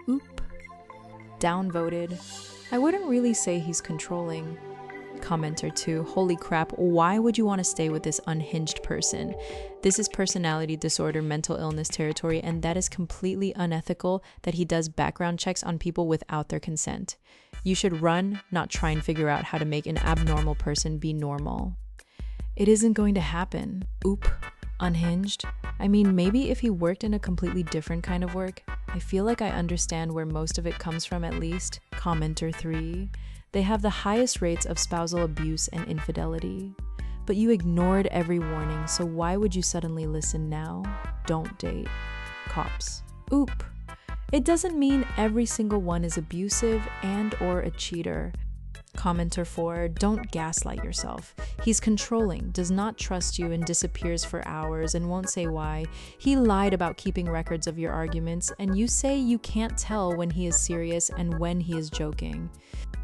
Oop. Downvoted. I wouldn't really say he's controlling. Commenter 2. Holy crap, why would you want to stay with this unhinged person? This is personality disorder, mental illness territory, and that is completely unethical that he does background checks on people without their consent. You should run, not try and figure out how to make an abnormal person be normal. It isn't going to happen. Oop. Unhinged. I mean, maybe if he worked in a completely different kind of work. I feel like I understand where most of it comes from, at least. Commenter 3. They have the highest rates of spousal abuse and infidelity. But you ignored every warning, so why would you suddenly listen now? Don't date. Cops. Oop. It doesn't mean every single one is abusive and/or a cheater. Commenter 4, don't gaslight yourself. He's controlling, does not trust you, and disappears for hours and won't say why. He lied about keeping records of your arguments, and you say you can't tell when he is serious and when he is joking.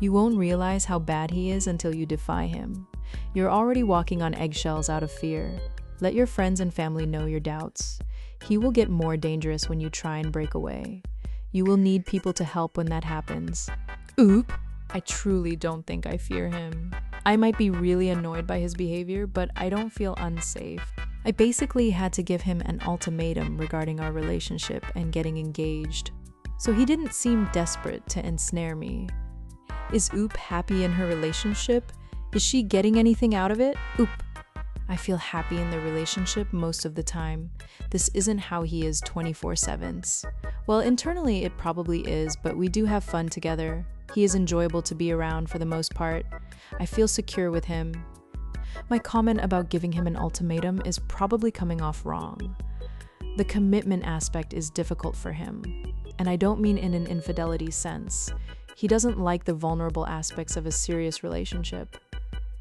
You won't realize how bad he is until you defy him. You're already walking on eggshells out of fear. Let your friends and family know your doubts. He will get more dangerous when you try and break away. You will need people to help when that happens. Oop! I truly don't think I fear him. I might be really annoyed by his behavior, but I don't feel unsafe. I basically had to give him an ultimatum regarding our relationship and getting engaged. So he didn't seem desperate to ensnare me. Is Oop happy in her relationship? Is she getting anything out of it? Oop. I feel happy in the relationship most of the time. This isn't how he is 24/7. Well, internally it probably is, but we do have fun together. He is enjoyable to be around for the most part. I feel secure with him. My comment about giving him an ultimatum is probably coming off wrong. The commitment aspect is difficult for him, and I don't mean in an infidelity sense. He doesn't like the vulnerable aspects of a serious relationship.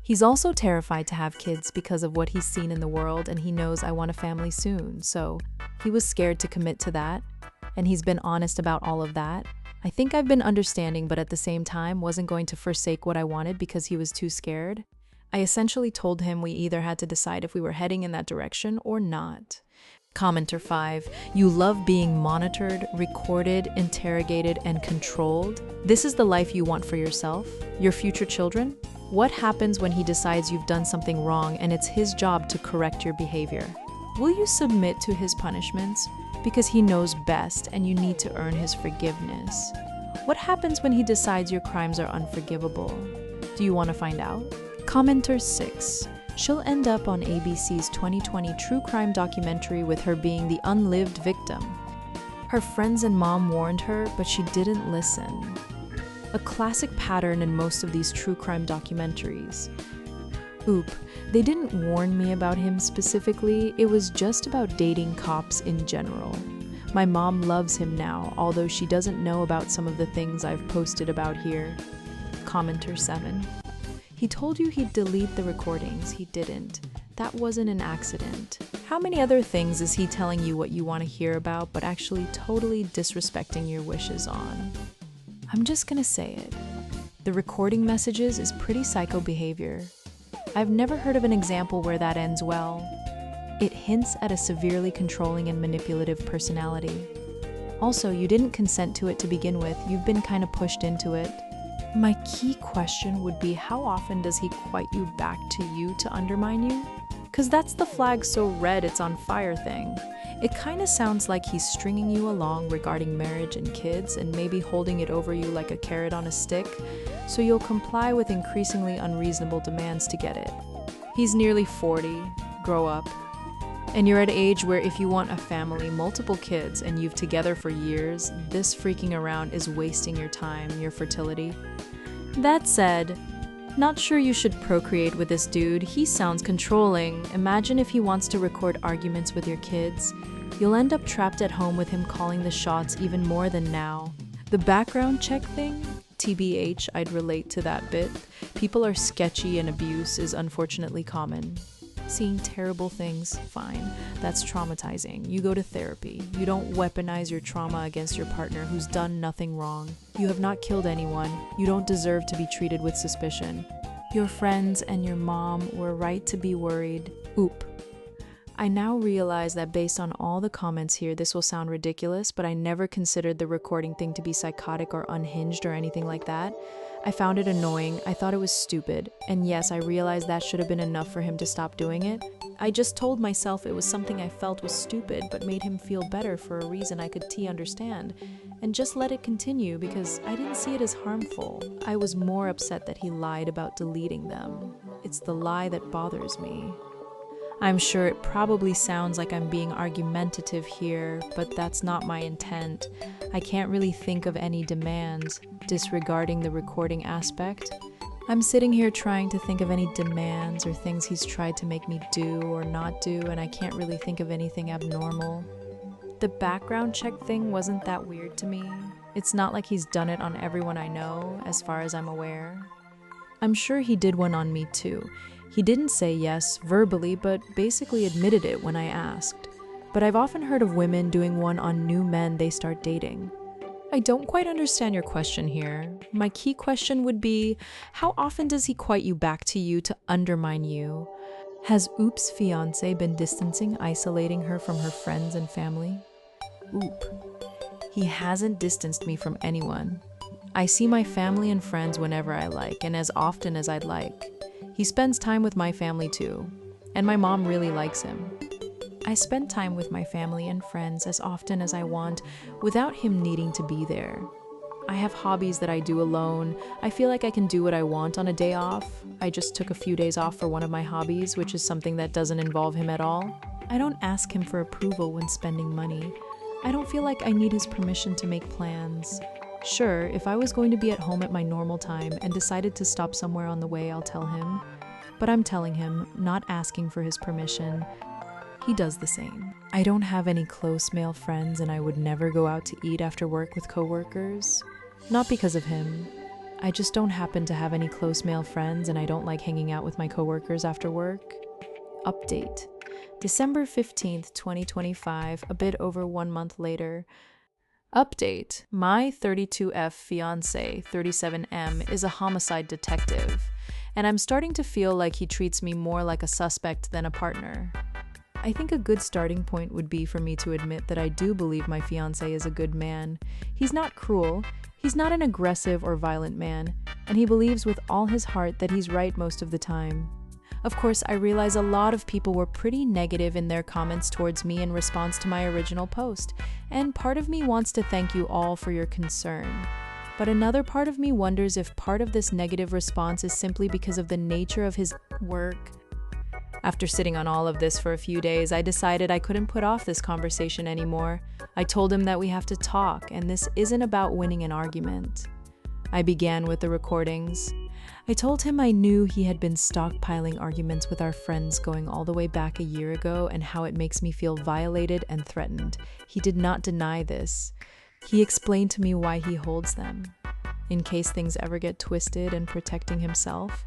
He's also terrified to have kids because of what he's seen in the world, and he knows I want a family soon, so he was scared to commit to that, and he's been honest about all of that. I think I've been understanding, but at the same time wasn't going to forsake what I wanted because he was too scared. I essentially told him we either had to decide if we were heading in that direction or not. Commenter 5, you love being monitored, recorded, interrogated, and controlled. This is the life you want for yourself, your future children? What happens when he decides you've done something wrong and it's his job to correct your behavior? Will you submit to his punishments? Because he knows best and you need to earn his forgiveness. What happens when he decides your crimes are unforgivable? Do you want to find out? Commenter 6. She'll end up on ABC's 2020 true crime documentary with her being the unlived victim. Her friends and mom warned her, but she didn't listen. A classic pattern in most of these true crime documentaries. Oop, they didn't warn me about him specifically, it was just about dating cops in general. My mom loves him now, although she doesn't know about some of the things I've posted about here. Commenter 7. He told you he'd delete the recordings, he didn't. That wasn't an accident. How many other things is he telling you what you want to hear about, but actually totally disrespecting your wishes on? I'm just gonna say it. The recording messages is pretty psycho behavior. I've never heard of an example where that ends well. It hints at a severely controlling and manipulative personality. Also, you didn't consent to it to begin with, you've been kind of pushed into it. My key question would be, how often does he quite you back to you to undermine you? Cause that's the flag so red it's on fire thing. It kinda sounds like he's stringing you along regarding marriage and kids and maybe holding it over you like a carrot on a stick, so you'll comply with increasingly unreasonable demands to get it. He's nearly 40, grow up. And you're at an age where if you want a family, multiple kids, and you've together for years, this freaking around is wasting your time, your fertility. That said, not sure you should procreate with this dude. He sounds controlling. Imagine if he wants to record arguments with your kids. You'll end up trapped at home with him calling the shots even more than now. The background check thing? TBH, I'd relate to that bit. People are sketchy and abuse is unfortunately common. Seeing terrible things, fine. That's traumatizing. You go to therapy. You don't weaponize your trauma against your partner who's done nothing wrong. You have not killed anyone. You don't deserve to be treated with suspicion. Your friends and your mom were right to be worried. Oop. I now realize that based on all the comments here, this will sound ridiculous, but I never considered the recording thing to be psychotic or unhinged or anything like that. I found it annoying, I thought it was stupid, and yes, I realized that should have been enough for him to stop doing it. I just told myself it was something I felt was stupid but made him feel better for a reason I could understand, and just let it continue because I didn't see it as harmful. I was more upset that he lied about deleting them. it's the lie that bothers me. I'm sure it probably sounds like I'm being argumentative here, but that's not my intent. I can't really think of any demands, disregarding the recording aspect. I'm sitting here trying to think of any demands or things he's tried to make me do or not do, and I can't really think of anything abnormal. The background check thing wasn't that weird to me. It's not like he's done it on everyone I know, as far as I'm aware. I'm sure he did one on me too. He didn't say yes verbally, but basically admitted it when I asked. But I've often heard of women doing one on new men they start dating. I don't quite understand your question here. My key question would be, how often does he quite you back to you to undermine you? Has Oop's fiancé been distancing, isolating her from her friends and family? Oop. He hasn't distanced me from anyone. I see my family and friends whenever I like and as often as I'd like. He spends time with my family too, and my mom really likes him. I spend time with my family and friends as often as I want without him needing to be there. I have hobbies that I do alone. I feel like I can do what I want on a day off. I just took a few days off for one of my hobbies, which is something that doesn't involve him at all. I don't ask him for approval when spending money. I don't feel like I need his permission to make plans. Sure, if I was going to be at home at my normal time and decided to stop somewhere on the way, I'll tell him. But I'm telling him, not asking for his permission. He does the same. I don't have any close male friends and I would never go out to eat after work with coworkers. Not because of him. I just don't happen to have any close male friends and I don't like hanging out with my coworkers after work. Update. December 15th, 2025, a bit over 1 month later. Update. My 32F fiancé, 37M, is a homicide detective, and I'm starting to feel like he treats me more like a suspect than a partner. I think a good starting point would be for me to admit that I do believe my fiancé is a good man. He's not cruel, he's not an aggressive or violent man, and he believes with all his heart that he's right most of the time. Of course, I realize a lot of people were pretty negative in their comments towards me in response to my original post, and part of me wants to thank you all for your concern. But another part of me wonders if part of this negative response is simply because of the nature of his work. After sitting on all of this for a few days, I decided I couldn't put off this conversation anymore. I told him that we have to talk, and this isn't about winning an argument. I began with the recordings. I told him I knew he had been stockpiling arguments with our friends going all the way back a year ago and how it makes me feel violated and threatened. He did not deny this. He explained to me why he holds them, in case things ever get twisted, and protecting himself.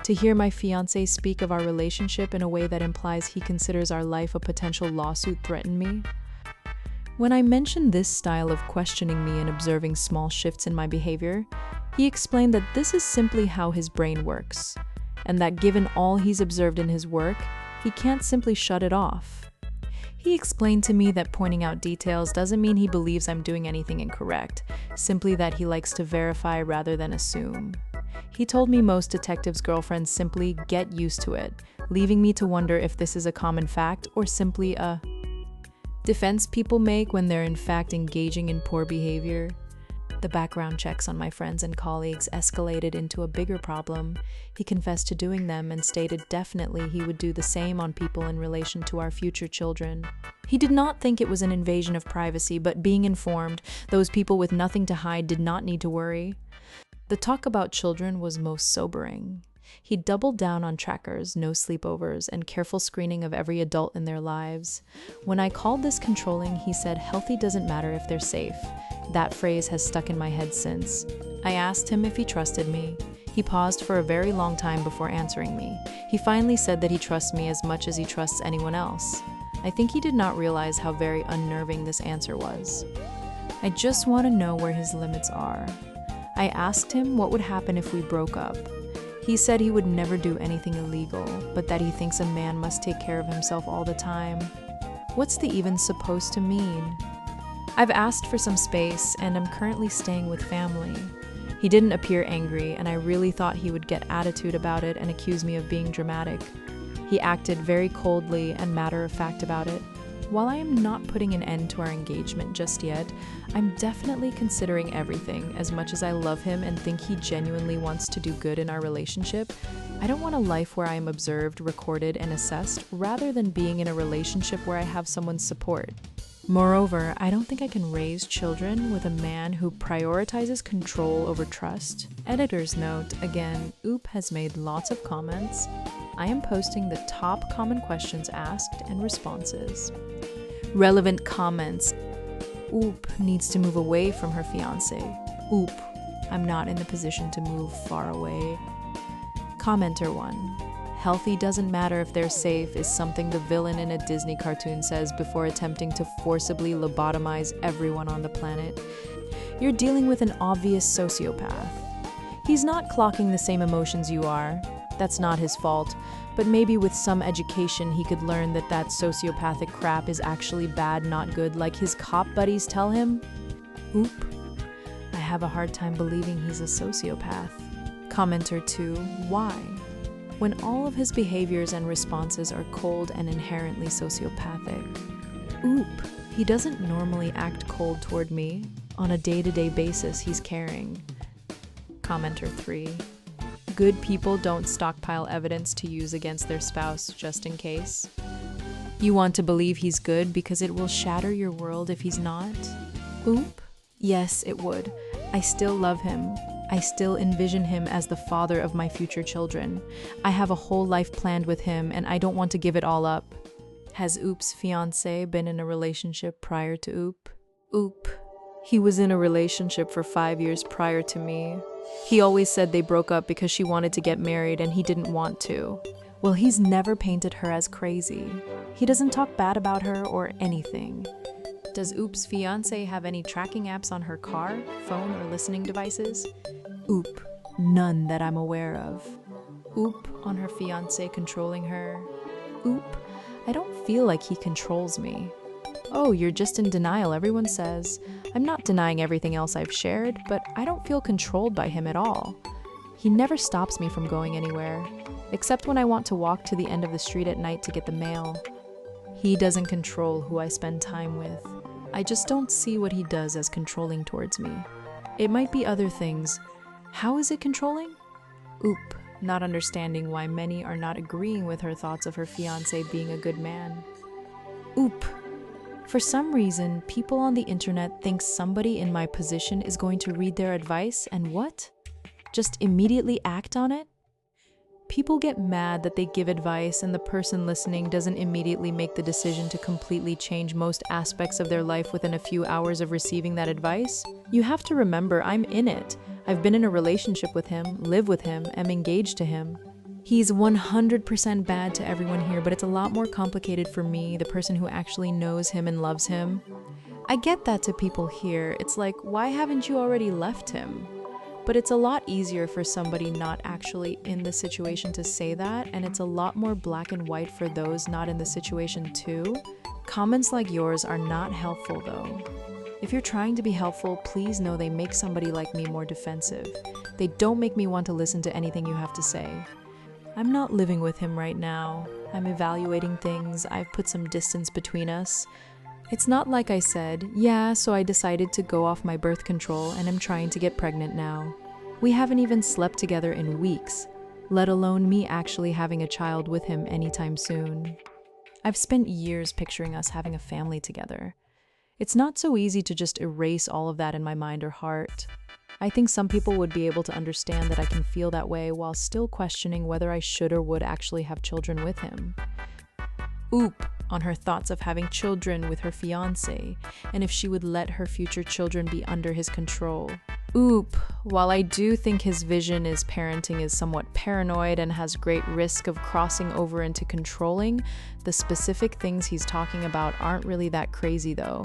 To hear my fiancé speak of our relationship in a way that implies he considers our life a potential lawsuit threatened me. When I mentioned this style of questioning me and observing small shifts in my behavior, he explained that this is simply how his brain works, and that given all he's observed in his work, he can't simply shut it off. He explained to me that pointing out details doesn't mean he believes I'm doing anything incorrect, simply that he likes to verify rather than assume. He told me most detectives' girlfriends simply get used to it, leaving me to wonder if this is a common fact or simply a defense people make when they're in fact engaging in poor behavior. The background checks on my friends and colleagues escalated into a bigger problem. He confessed to doing them and stated definitely he would do the same on people in relation to our future children. He did not think it was an invasion of privacy, but being informed, those people with nothing to hide did not need to worry. The talk about children was most sobering. He doubled down on trackers, no sleepovers, and careful screening of every adult in their lives. When I called this controlling, he said healthy doesn't matter if they're safe. That phrase has stuck in my head since. I asked him if he trusted me. He paused for a very long time before answering me. He finally said that he trusts me as much as he trusts anyone else. I think he did not realize how very unnerving this answer was. I just want to know where his limits are. I asked him what would happen if we broke up. He said he would never do anything illegal, but that he thinks a man must take care of himself all the time. What's the even supposed to mean? I've asked for some space, and I'm currently staying with family. He didn't appear angry, and I really thought he would get attitude about it and accuse me of being dramatic. He acted very coldly and matter-of-fact about it. while I am not putting an end to our engagement just yet, I'm definitely considering everything. As much as I love him and think he genuinely wants to do good in our relationship, I don't want a life where I am observed, recorded, and assessed, rather than being in a relationship where I have someone's support. Moreover, I don't think I can raise children with a man who prioritizes control over trust. Editor's note, again, Oop has made lots of comments. I am posting the top common questions asked and responses. Relevant comments. Oop needs to move away from her fiancé. Oop, I'm not in the position to move far away. Commenter 1. Healthy doesn't matter if they're safe is something the villain in a Disney cartoon says before attempting to forcibly lobotomize everyone on the planet. You're dealing with an obvious sociopath. He's not clocking the same emotions you are. That's not his fault, but maybe with some education he could learn that that sociopathic crap is actually bad, not good, like his cop buddies tell him. Oop. I have a hard time believing he's a sociopath. Commenter 2. Why? When all of his behaviors and responses are cold and inherently sociopathic. Oop, he doesn't normally act cold toward me. On a day-to-day basis, he's caring. Commenter 3. Good people don't stockpile evidence to use against their spouse just in case. You want to believe he's good because it will shatter your world if he's not? Oop, yes, it would. I still love him. I still envision him as the father of my future children. I have a whole life planned with him and I don't want to give it all up. Has Oop's fiancé been in a relationship prior to Oop? Oop. He was in a relationship for 5 years prior to me. He always said they broke up because she wanted to get married and he didn't want to. Well, he's never painted her as crazy. He doesn't talk bad about her or anything. Does Oop's fiancé have any tracking apps on her car, phone, or listening devices? Oop, none that I'm aware of. Oop, on her fiancé controlling her. Oop, I don't feel like he controls me. Oh, you're just in denial, everyone says. I'm not denying everything else I've shared, but I don't feel controlled by him at all. He never stops me from going anywhere, except when I want to walk to the end of the street at night to get the mail. He doesn't control who I spend time with. I just don't see what he does as controlling towards me. It might be other things. How is it controlling? Oop, not understanding why many are not agreeing with her thoughts of her fiancé being a good man. Oop. For some reason, people on the internet think somebody in my position is going to read their advice and what? Just immediately act on it? People get mad that they give advice and the person listening doesn't immediately make the decision to completely change most aspects of their life within a few hours of receiving that advice. You have to remember, I'm in it. I've been in a relationship with him, live with him, am engaged to him. He's 100% bad to everyone here, but it's a lot more complicated for me, the person who actually knows him and loves him. I get that to people here. It's like, why haven't you already left him? But it's a lot easier for somebody not actually in the situation to say that, and it's a lot more black and white for those not in the situation too. Comments like yours are not helpful though. If you're trying to be helpful, please know they make somebody like me more defensive. They don't make me want to listen to anything you have to say. I'm not living with him right now. I'm evaluating things. I've put some distance between us. It's not like I said, yeah, so I decided to go off my birth control and I'm trying to get pregnant now. We haven't even slept together in weeks, let alone me actually having a child with him anytime soon. I've spent years picturing us having a family together. It's not so easy to just erase all of that in my mind or heart. I think some people would be able to understand that I can feel that way while still questioning whether I should or would actually have children with him. Oop on her thoughts of having children with her fiancé, and if she would let her future children be under his control. Oop, while I do think his vision is parenting is somewhat paranoid and has great risk of crossing over into controlling, the specific things he's talking about aren't really that crazy though.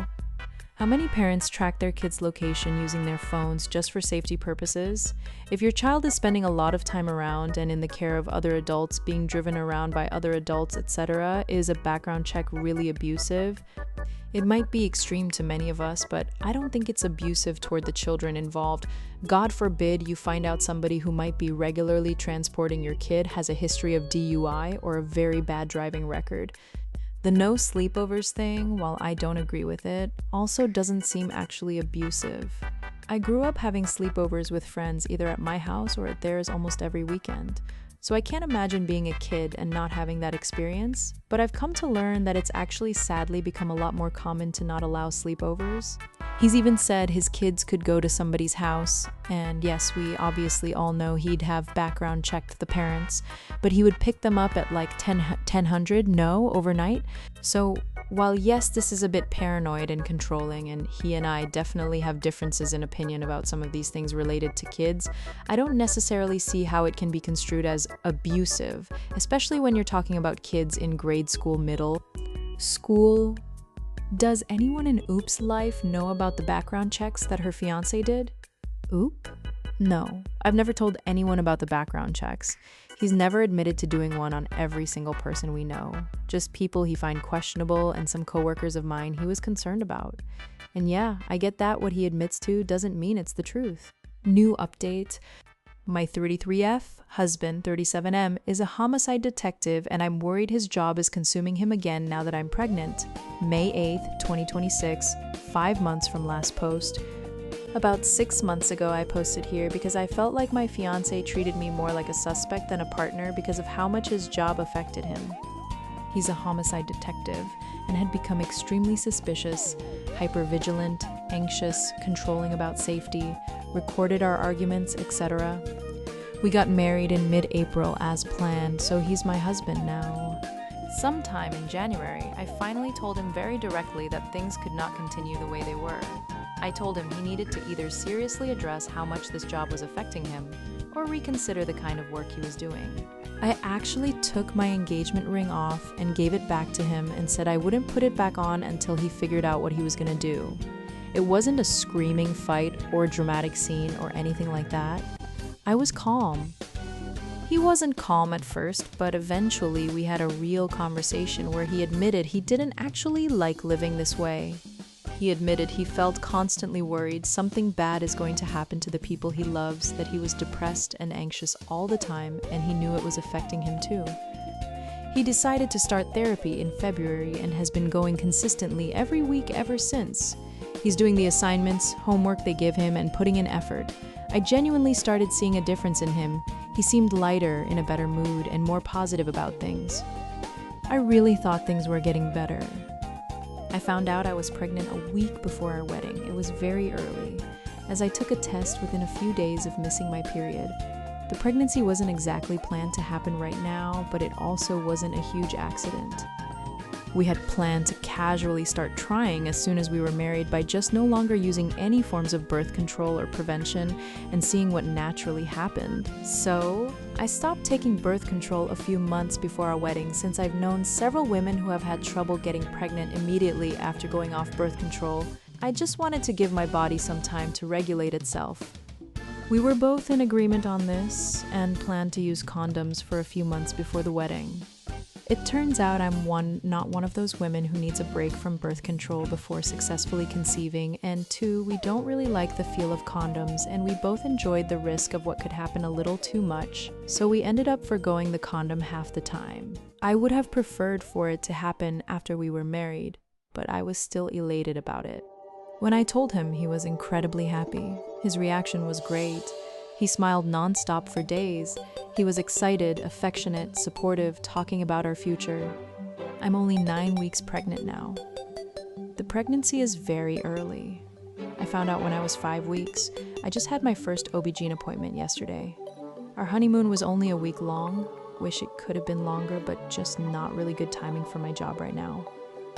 How many parents track their kids' location using their phones just for safety purposes? If your child is spending a lot of time around and in the care of other adults, being driven around by other adults, etc., is a background check really abusive? It might be extreme to many of us, but I don't think it's abusive toward the children involved. God forbid you find out somebody who might be regularly transporting your kid has a history of DUI or a very bad driving record. The no sleepovers thing, while I don't agree with it, also doesn't seem actually abusive. I grew up having sleepovers with friends either at my house or at theirs almost every weekend. So I can't imagine being a kid and not having that experience, but I've come to learn that it's actually sadly become a lot more common to not allow sleepovers. He's even said his kids could go to somebody's house, and yes, we obviously all know he'd have background checked the parents, but he would pick them up at like 1000 overnight. So while yes, this is a bit paranoid and controlling, and he and I definitely have differences in opinion about some of these things related to kids, I don't necessarily see how it can be construed as abusive, especially when you're talking about kids in grade school, middle school. Does anyone in Oop's life know about the background checks that her fiancé did? Oop? No, I've never told anyone about the background checks. He's never admitted to doing one on every single person we know, just people he find questionable and some coworkers of mine he was concerned about. And yeah, I get that what he admits to doesn't mean it's the truth. New update. My 33F husband, 37M, is a homicide detective, and I'm worried his job is consuming him again now that I'm pregnant. May 8th, 2026, 5 months from last post. About 6 months ago, I posted here because I felt like my fiancé treated me more like a suspect than a partner because of how much his job affected him. He's a homicide detective and had become extremely suspicious, hypervigilant, anxious, controlling about safety, recorded our arguments, etc. We got married in mid-April as planned, so he's my husband now. Sometime in January, I finally told him very directly that things could not continue the way they were. I told him he needed to either seriously address how much this job was affecting him, or reconsider the kind of work he was doing. I actually took my engagement ring off and gave it back to him and said I wouldn't put it back on until he figured out what he was gonna do. It wasn't a screaming fight or a dramatic scene or anything like that. I was calm. He wasn't calm at first, but eventually we had a real conversation where he admitted he didn't actually like living this way. He admitted he felt constantly worried something bad is going to happen to the people he loves, that he was depressed and anxious all the time, and he knew it was affecting him too. He decided to start therapy in February and has been going consistently every week ever since. He's doing the assignments, homework they give him, and putting in effort. I genuinely started seeing a difference in him. He seemed lighter, in a better mood, and more positive about things. I really thought things were getting better. I found out I was pregnant a week before our wedding. It was very early, as I took a test within a few days of missing my period. The pregnancy wasn't exactly planned to happen right now, but it also wasn't a huge accident. We had planned to casually start trying as soon as we were married by just no longer using any forms of birth control or prevention and seeing what naturally happened. So, I stopped taking birth control a few months before our wedding since I've known several women who have had trouble getting pregnant immediately after going off birth control. I just wanted to give my body some time to regulate itself. We were both in agreement on this and planned to use condoms for a few months before the wedding. It turns out I'm not one of those women who needs a break from birth control before successfully conceiving, and two, we don't really like the feel of condoms, and we both enjoyed the risk of what could happen a little too much, so we ended up forgoing the condom half the time. I would have preferred for it to happen after we were married, but I was still elated about it. When I told him, he was incredibly happy. His reaction was great. He smiled nonstop for days. He was excited, affectionate, supportive, talking about our future. I'm only 9 weeks pregnant now. The pregnancy is very early. I found out when I was 5 weeks. I just had my first OB-GYN appointment yesterday. Our honeymoon was only a week long. Wish it could have been longer, but just not really good timing for my job right now.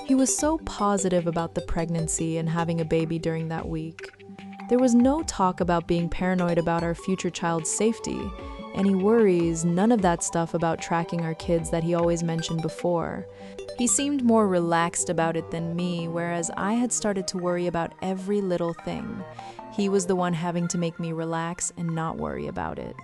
He was so positive about the pregnancy and having a baby during that week. There was no talk about being paranoid about our future child's safety. Any worries, none of that stuff about tracking our kids that he always mentioned before. He seemed more relaxed about it than me, whereas I had started to worry about every little thing. He was the one having to make me relax and not worry about it.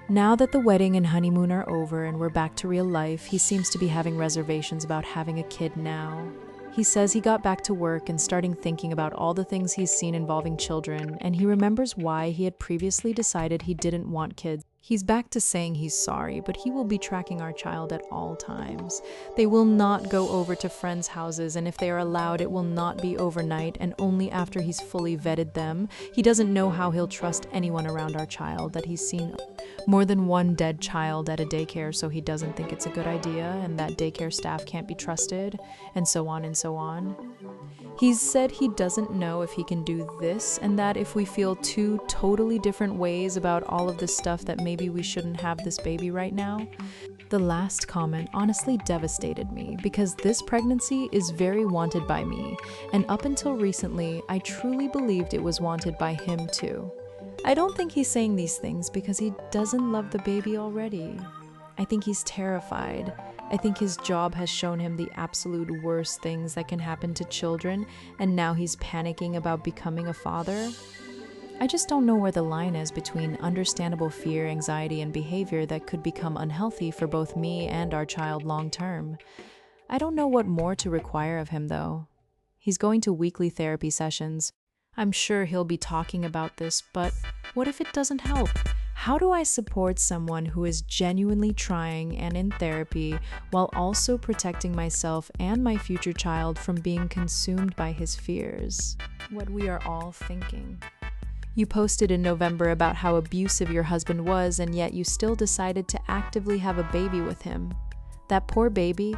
Now that the wedding and honeymoon are over and we're back to real life, he seems to be having reservations about having a kid now. He says he got back to work and starting thinking about all the things he's seen involving children, and he remembers why he had previously decided he didn't want kids. He's back to saying he's sorry, but he will be tracking our child at all times. They will not go over to friends' houses, and if they are allowed, it will not be overnight and only after he's fully vetted them. He doesn't know how he'll trust anyone around our child, that he's seen more than one dead child at a daycare, so he doesn't think it's a good idea, and that daycare staff can't be trusted, and so on and so on. He's said he doesn't know if he can do this and that if we feel two totally different ways about all of this stuff that maybe we shouldn't have this baby right now. The last comment honestly devastated me because this pregnancy is very wanted by me, and up until recently, I truly believed it was wanted by him too. I don't think he's saying these things because he doesn't love the baby already. I think he's terrified. I think his job has shown him the absolute worst things that can happen to children, and now he's panicking about becoming a father. I just don't know where the line is between understandable fear, anxiety, and behavior that could become unhealthy for both me and our child long term. I don't know what more to require of him, though. He's going to weekly therapy sessions. I'm sure he'll be talking about this, but what if it doesn't help? How do I support someone who is genuinely trying and in therapy while also protecting myself and my future child from being consumed by his fears? What we are all thinking. You posted in November about how abusive your husband was, and yet you still decided to actively have a baby with him. That poor baby.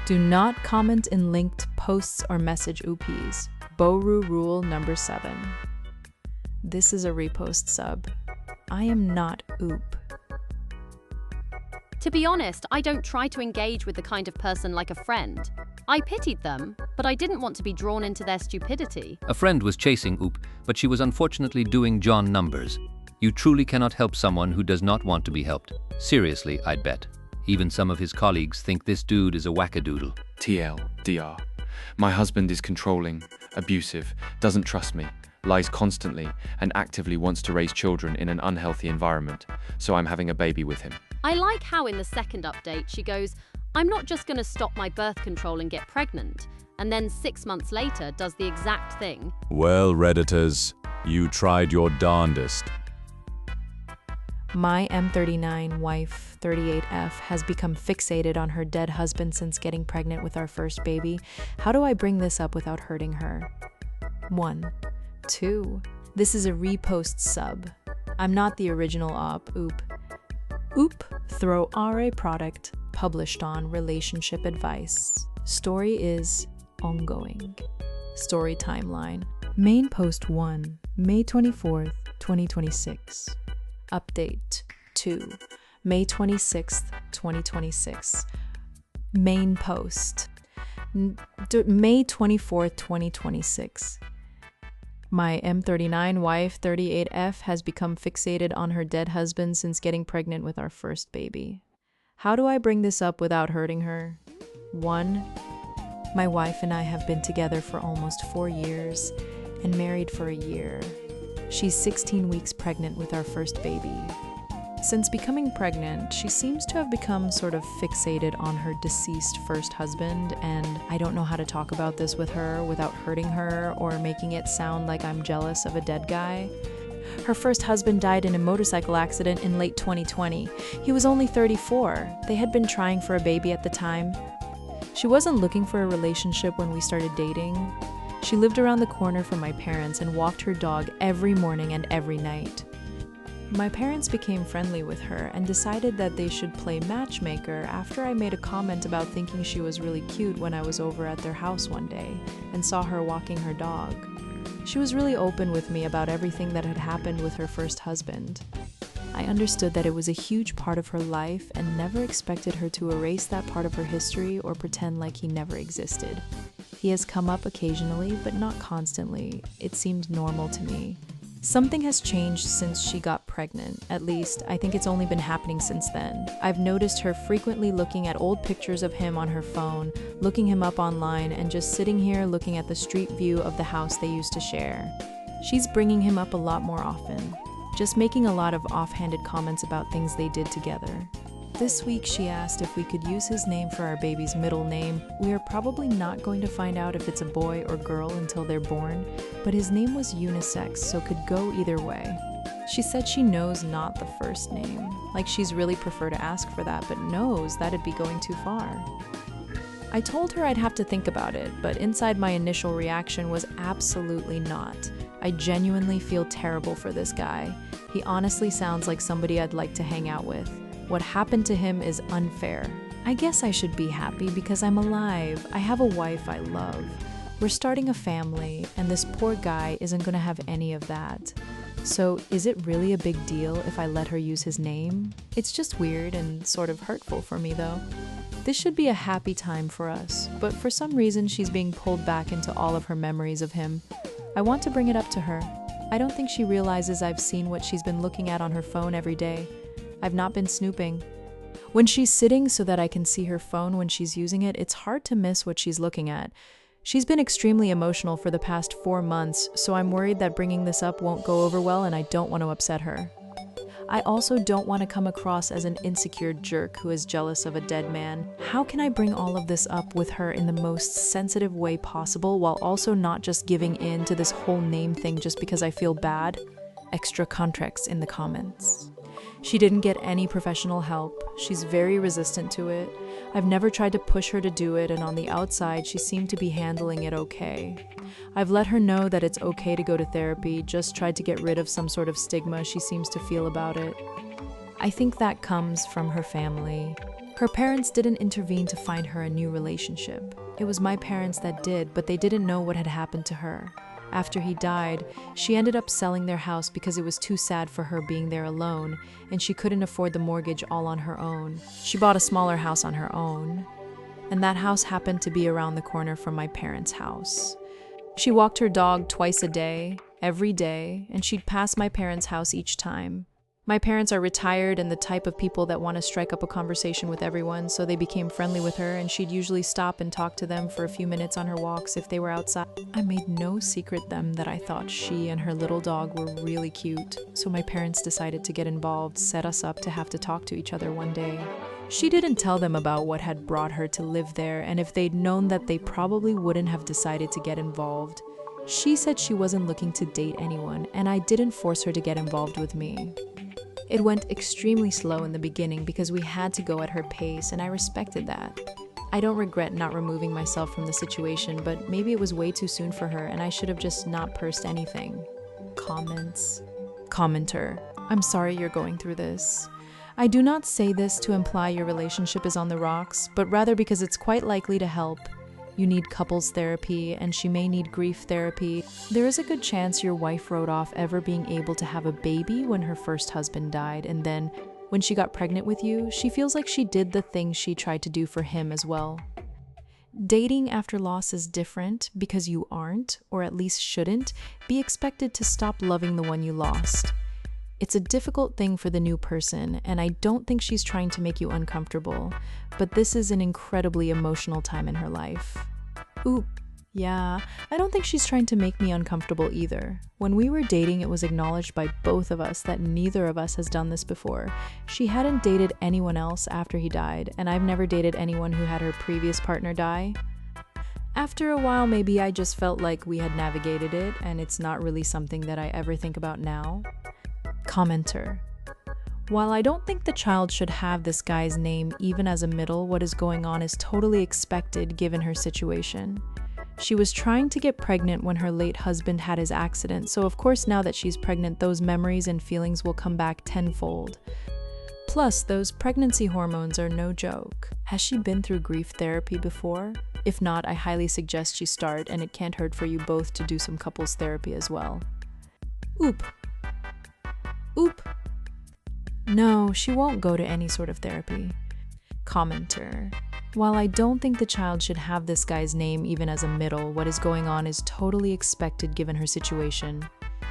Do not comment in linked posts or message oopies. Boru rule number 7. This is a repost sub. I am not oop. To be honest, I don't try to engage with the kind of person like a friend. I pitied them, but I didn't want to be drawn into their stupidity. A friend was chasing Oop, but she was unfortunately doing John numbers. You truly cannot help someone who does not want to be helped. Seriously, I'd bet. Even some of his colleagues think this dude is a wackadoodle. TLDR. My husband is controlling, abusive, doesn't trust me, lies constantly, and actively wants to raise children in an unhealthy environment, so I'm having a baby with him. I like how in the second update she goes, I'm not just going to stop my birth control and get pregnant, and then 6 months later does the exact thing. Well, Redditors, you tried your darndest. My M39 wife, 38F, has become fixated on her dead husband since getting pregnant with our first baby. How do I bring this up without hurting her? 1. 2. This is a repost sub. I'm not the original op, oop. Oop, throw RA product, published on relationship advice. Story is ongoing. Story timeline. Main post 1, May 24th, 2026. Update 2, May 26th, 2026. Main post, May 24th, 2026. My M39 wife, 38F, has become fixated on her dead husband since getting pregnant with our first baby. How do I bring this up without hurting her? 1. My wife and I have been together for almost 4 years and married for a year. She's 16 weeks pregnant with our first baby. Since becoming pregnant, she seems to have become sort of fixated on her deceased first husband, and I don't know how to talk about this with her without hurting her or making it sound like I'm jealous of a dead guy. Her first husband died in a motorcycle accident in late 2020. He was only 34. They had been trying for a baby at the time. She wasn't looking for a relationship when we started dating. She lived around the corner from my parents and walked her dog every morning and every night. My parents became friendly with her and decided that they should play matchmaker after I made a comment about thinking she was really cute when I was over at their house one day and saw her walking her dog. She was really open with me about everything that had happened with her first husband. I understood that it was a huge part of her life and never expected her to erase that part of her history or pretend like he never existed. He has come up occasionally, but not constantly. It seemed normal to me. Something has changed since she got pregnant. At least, I think it's only been happening since then. I've noticed her frequently looking at old pictures of him on her phone, looking him up online, and just sitting here looking at the street view of the house they used to share. She's bringing him up a lot more often, just making a lot of offhanded comments about things they did together. This week she asked if we could use his name for our baby's middle name. We are probably not going to find out if it's a boy or girl until they're born, but his name was unisex, so could go either way. She said she knows not the first name, like she's really prefer to ask for that, but knows that'd be going too far. I told her I'd have to think about it, but inside my initial reaction was absolutely not. I genuinely feel terrible for this guy. He honestly sounds like somebody I'd like to hang out with. What happened to him is unfair. I guess I should be happy because I'm alive. I have a wife I love. We're starting a family, and this poor guy isn't gonna have any of that. So is it really a big deal if I let her use his name? It's just weird and sort of hurtful for me though. This should be a happy time for us, but for some reason she's being pulled back into all of her memories of him. I want to bring it up to her. I don't think she realizes I've seen what she's been looking at on her phone every day. I've not been snooping. When she's sitting so that I can see her phone when she's using it, it's hard to miss what she's looking at. She's been extremely emotional for the past 4 months, so I'm worried that bringing this up won't go over well and I don't want to upset her. I also don't want to come across as an insecure jerk who is jealous of a dead man. How can I bring all of this up with her in the most sensitive way possible while also not just giving in to this whole name thing just because I feel bad? Extra context in the comments. She didn't get any professional help. She's very resistant to it. I've never tried to push her to do it, and on the outside, she seemed to be handling it okay. I've let her know that it's okay to go to therapy, just tried to get rid of some sort of stigma she seems to feel about it. I think that comes from her family. Her parents didn't intervene to find her a new relationship. It was my parents that did, but they didn't know what had happened to her. After he died, she ended up selling their house because it was too sad for her being there alone, and she couldn't afford the mortgage all on her own. She bought a smaller house on her own, and that house happened to be around the corner from my parents' house. She walked her dog twice a day, every day, and she'd pass my parents' house each time. My parents are retired and the type of people that want to strike up a conversation with everyone, so they became friendly with her, and she'd usually stop and talk to them for a few minutes on her walks if they were outside. I made no secret them that I thought she and her little dog were really cute, so my parents decided to get involved, set us up to have to talk to each other one day. She didn't tell them about what had brought her to live there, and if they'd known that, they probably wouldn't have decided to get involved. She said she wasn't looking to date anyone, and I didn't force her to get involved with me. It went extremely slow in the beginning because we had to go at her pace, and I respected that. I don't regret not removing myself from the situation, but maybe it was way too soon for her and I should have just not pursed anything. Comments. Commenter. I'm sorry you're going through this. I do not say this to imply your relationship is on the rocks, but rather because it's quite likely to help. You need couples therapy, and she may need grief therapy. There is a good chance your wife wrote off ever being able to have a baby when her first husband died, and then, when she got pregnant with you, she feels like she did the things she tried to do for him as well. Dating after loss is different because you aren't, or at least shouldn't, be expected to stop loving the one you lost. It's a difficult thing for the new person, and I don't think she's trying to make you uncomfortable, but this is an incredibly emotional time in her life. Ooh, yeah, I don't think she's trying to make me uncomfortable either. When we were dating, it was acknowledged by both of us that neither of us has done this before. She hadn't dated anyone else after he died, and I've never dated anyone who had her previous partner die. After a while, maybe I just felt like we had navigated it, and it's not really something that I ever think about now. Commenter. While I don't think the child should have this guy's name even as a middle, what is going on is totally expected given her situation. She was trying to get pregnant when her late husband had his accident, so of course now that she's pregnant, those memories and feelings will come back tenfold. Plus, those pregnancy hormones are no joke. Has she been through grief therapy before? If not, I highly suggest she start, and it can't hurt for you both to do some couples therapy as well. Oop. Oop. No, she won't go to any sort of therapy. Commenter. While I don't think the child should have this guy's name even as a middle, what is going on is totally expected given her situation.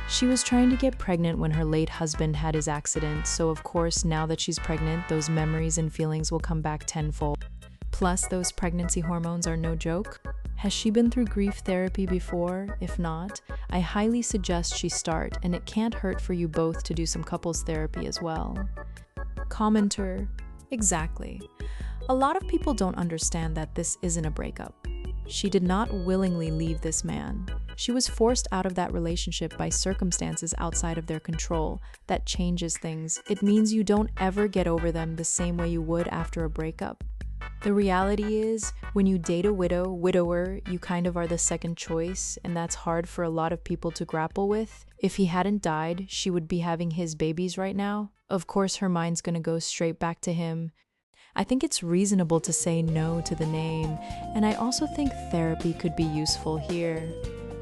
She was trying to get pregnant when her late husband had his accident, so of course now that she's pregnant, those memories and feelings will come back tenfold. Plus, those pregnancy hormones are no joke. Has she been through grief therapy before? If not, I highly suggest she start, and it can't hurt for you both to do some couples therapy as well. Commenter. Exactly. A lot of people don't understand that this isn't a breakup. She did not willingly leave this man. She was forced out of that relationship by circumstances outside of their control. That changes things. It means you don't ever get over them the same way you would after a breakup. The reality is, when you date a widower, you kind of are the second choice, and that's hard for a lot of people to grapple with. If he hadn't died, she would be having his babies right now. Of course, her mind's gonna go straight back to him. I think it's reasonable to say no to the name, and I also think therapy could be useful here.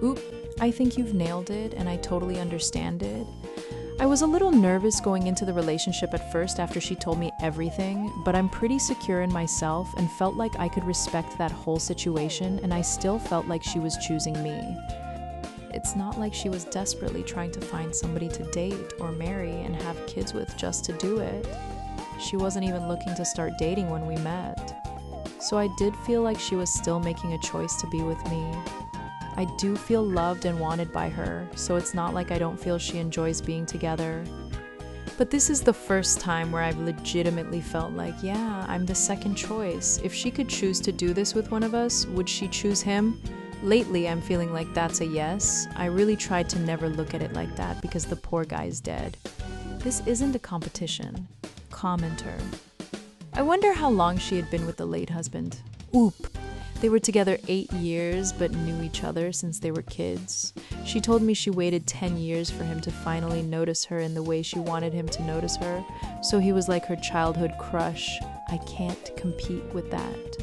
Oop, I think you've nailed it, and I totally understand it. I was a little nervous going into the relationship at first after she told me everything, but I'm pretty secure in myself and felt like I could respect that whole situation, and I still felt like she was choosing me. It's not like she was desperately trying to find somebody to date or marry and have kids with just to do it. She wasn't even looking to start dating when we met. So I did feel like she was still making a choice to be with me. I do feel loved and wanted by her, so it's not like I don't feel she enjoys being together. But this is the first time where I've legitimately felt like, yeah, I'm the second choice. If she could choose to do this with one of us, would she choose him? Lately, I'm feeling like that's a yes. I really tried to never look at it like that because the poor guy's dead. This isn't a competition. Commenter. I wonder how long she had been with the late husband. Oop. They were together 8 years, but knew each other since they were kids. She told me she waited 10 years for him to finally notice her in the way she wanted him to notice her, so he was like her childhood crush. I can't compete with that.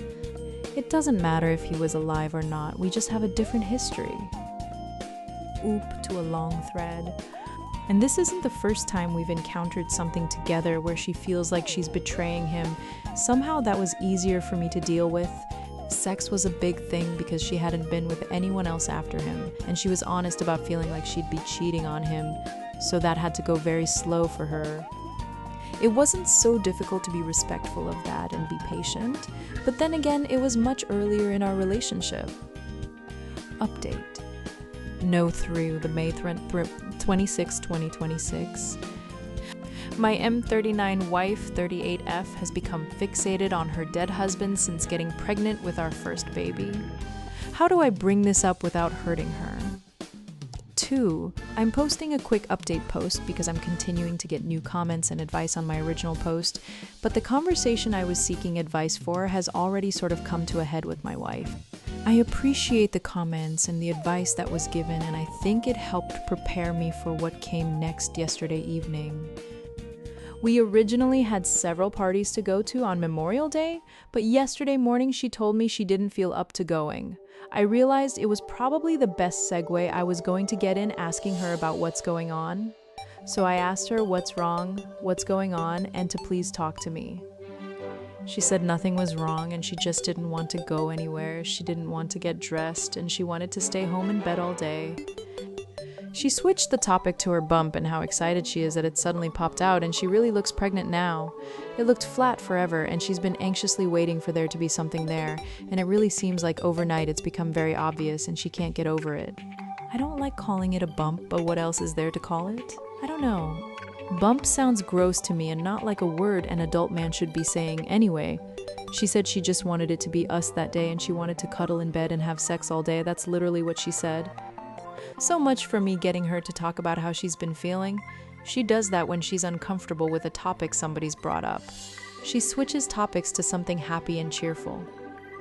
It doesn't matter if he was alive or not, we just have a different history. Oop to a long thread. And this isn't the first time we've encountered something together where she feels like she's betraying him. Somehow that was easier for me to deal with. Sex was a big thing because she hadn't been with anyone else after him, and she was honest about feeling like she'd be cheating on him, so that had to go very slow for her. It wasn't so difficult to be respectful of that and be patient, but then again, it was much earlier in our relationship. Update. No through the May 26, 2026. My M39 wife, 38F, has become fixated on her dead husband since getting pregnant with our first baby. How do I bring this up without hurting her? 2. I'm posting a quick update post because I'm continuing to get new comments and advice on my original post, but the conversation I was seeking advice for has already sort of come to a head with my wife. I appreciate the comments and the advice that was given, and I think it helped prepare me for what came next yesterday evening. We originally had several parties to go to on Memorial Day, but yesterday morning she told me she didn't feel up to going. I realized it was probably the best segue I was going to get in asking her about what's going on. So I asked her what's wrong, what's going on, and to please talk to me. She said nothing was wrong and she just didn't want to go anywhere. She didn't want to get dressed and she wanted to stay home in bed all day. She switched the topic to her bump and how excited she is that it suddenly popped out, and she really looks pregnant now. It looked flat forever and she's been anxiously waiting for there to be something there, and it really seems like overnight it's become very obvious and she can't get over it. I don't like calling it a bump, but what else is there to call it? I don't know. Bump sounds gross to me and not like a word an adult man should be saying anyway. She said she just wanted it to be us that day and she wanted to cuddle in bed and have sex all day. That's literally what she said. So much for me getting her to talk about how she's been feeling. She does that when she's uncomfortable with a topic somebody's brought up. She switches topics to something happy and cheerful.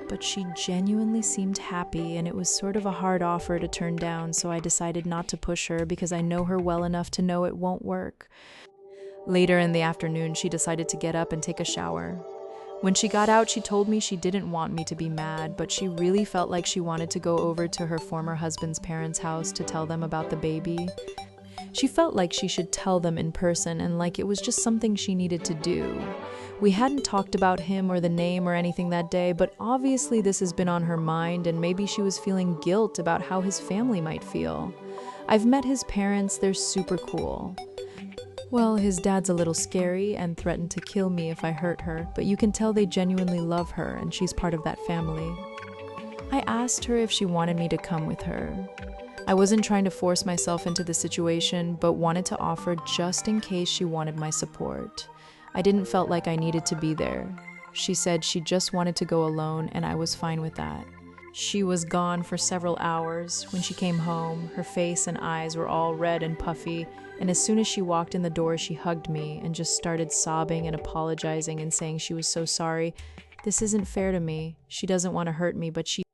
But she genuinely seemed happy, and it was sort of a hard offer to turn down, so I decided not to push her because I know her well enough to know it won't work. Later in the afternoon, she decided to get up and take a shower. When she got out, she told me she didn't want me to be mad, but she really felt like she wanted to go over to her former husband's parents' house to tell them about the baby. She felt like she should tell them in person and like it was just something she needed to do. We hadn't talked about him or the name or anything that day, but obviously this has been on her mind and maybe she was feeling guilt about how his family might feel. I've met his parents, they're super cool. Well, his dad's a little scary and threatened to kill me if I hurt her, but you can tell they genuinely love her and she's part of that family. I asked her if she wanted me to come with her. I wasn't trying to force myself into the situation, but wanted to offer just in case she wanted my support. I didn't felt like I needed to be there. She said she just wanted to go alone and I was fine with that. She was gone for several hours. When she came home, her face and eyes were all red and puffy, and as soon as she walked in the door, she hugged me and just started sobbing and apologizing and saying she was so sorry. This isn't fair to me. She doesn't want to hurt me, but she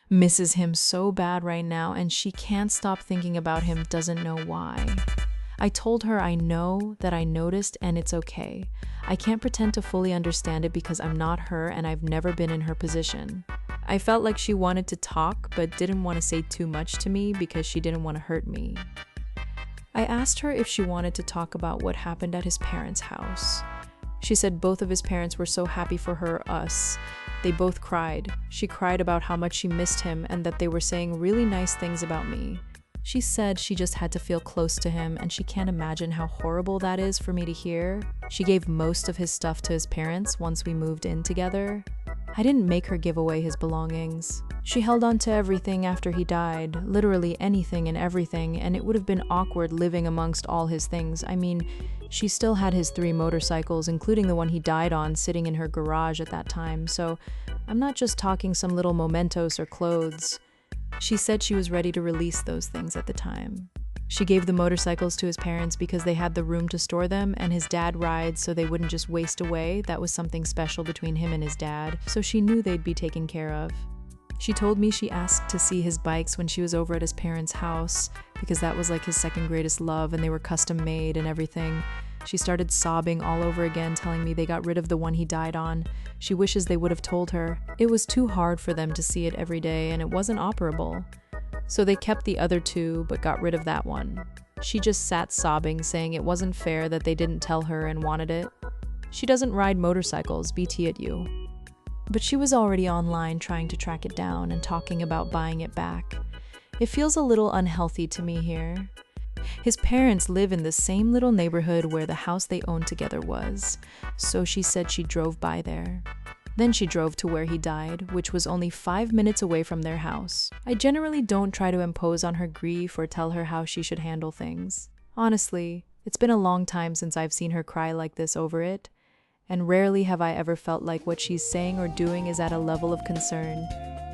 misses him so bad right now, and she can't stop thinking about him, doesn't know why. I told her I know that I noticed and it's okay. I can't pretend to fully understand it because I'm not her and I've never been in her position. I felt like she wanted to talk but didn't want to say too much to me because she didn't want to hurt me. I asked her if she wanted to talk about what happened at his parents' house. She said both of his parents were so happy for us. They both cried. She cried about how much she missed him and that they were saying really nice things about me. She said she just had to feel close to him and she can't imagine how horrible that is for me to hear. She gave most of his stuff to his parents once we moved in together. I didn't make her give away his belongings. She held on to everything after he died, literally anything and everything, and it would have been awkward living amongst all his things. I mean, she still had his 3 motorcycles, including the one he died on, sitting in her garage at that time, so I'm not just talking some little mementos or clothes. She said she was ready to release those things at the time. She gave the motorcycles to his parents because they had the room to store them, and his dad rides so they wouldn't just waste away. That was something special between him and his dad, so she knew they'd be taken care of. She told me she asked to see his bikes when she was over at his parents' house because that was like his second greatest love and they were custom made and everything. She started sobbing all over again, telling me they got rid of the one he died on. She wishes they would have told her. It was too hard for them to see it every day and it wasn't operable. So they kept the other 2 but got rid of that one. She just sat sobbing, saying it wasn't fair that they didn't tell her and wanted it. She doesn't ride motorcycles, BT at you. But she was already online trying to track it down and talking about buying it back. It feels a little unhealthy to me here. His parents live in the same little neighborhood where the house they owned together was, so she said she drove by there. Then she drove to where he died, which was only 5 minutes away from their house. I generally don't try to impose on her grief or tell her how she should handle things. Honestly, it's been a long time since I've seen her cry like this over it, and rarely have I ever felt like what she's saying or doing is at a level of concern.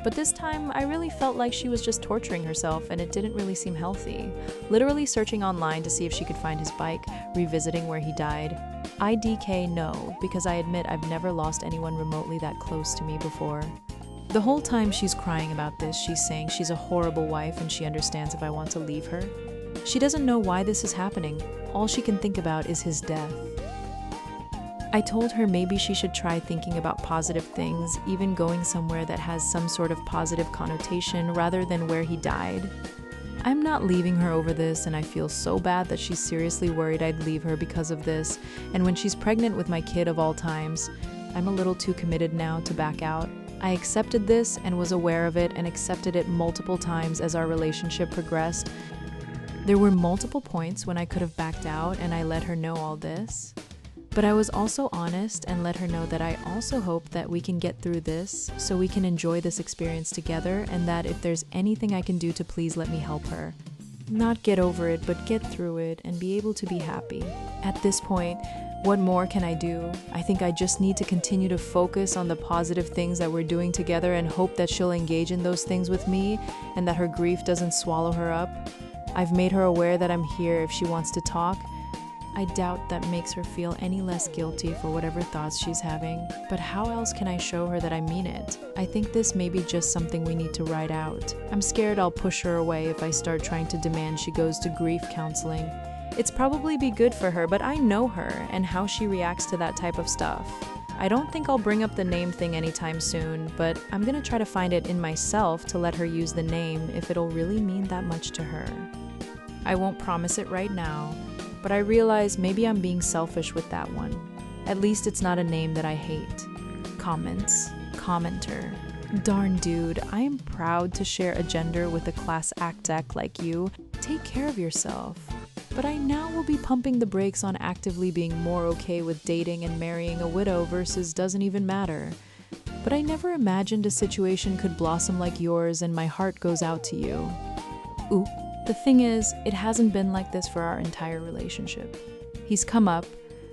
But this time, I really felt like she was just torturing herself and it didn't really seem healthy. Literally searching online to see if she could find his bike, revisiting where he died. IDK no, because I admit I've never lost anyone remotely that close to me before. The whole time she's crying about this, she's saying she's a horrible wife and she understands if I want to leave her. She doesn't know why this is happening. All she can think about is his death. I told her maybe she should try thinking about positive things, even going somewhere that has some sort of positive connotation rather than where he died. I'm not leaving her over this, and I feel so bad that she's seriously worried I'd leave her because of this, and when she's pregnant with my kid of all times, I'm a little too committed now to back out. I accepted this and was aware of it and accepted it multiple times as our relationship progressed. There were multiple points when I could have backed out and I let her know all this. But I was also honest and let her know that I also hope that we can get through this so we can enjoy this experience together, and that if there's anything I can do to please let me help her. Not get over it, but get through it and be able to be happy. At this point, what more can I do? I think I just need to continue to focus on the positive things that we're doing together and hope that she'll engage in those things with me and that her grief doesn't swallow her up. I've made her aware that I'm here if she wants to talk. I doubt that makes her feel any less guilty for whatever thoughts she's having, but how else can I show her that I mean it? I think this may be just something we need to write out. I'm scared I'll push her away if I start trying to demand she goes to grief counseling. It's probably be good for her, but I know her and how she reacts to that type of stuff. I don't think I'll bring up the name thing anytime soon, but I'm gonna try to find it in myself to let her use the name if it'll really mean that much to her. I won't promise it right now, but I realize maybe I'm being selfish with that one. At least it's not a name that I hate. Comments. Commenter. Darn dude, I am proud to share a gender with a class act deck like you. Take care of yourself. But I now will be pumping the brakes on actively being more okay with dating and marrying a widow versus doesn't even matter. But I never imagined a situation could blossom like yours, and my heart goes out to you. Oop. The thing is, it hasn't been like this for our entire relationship. He's come up,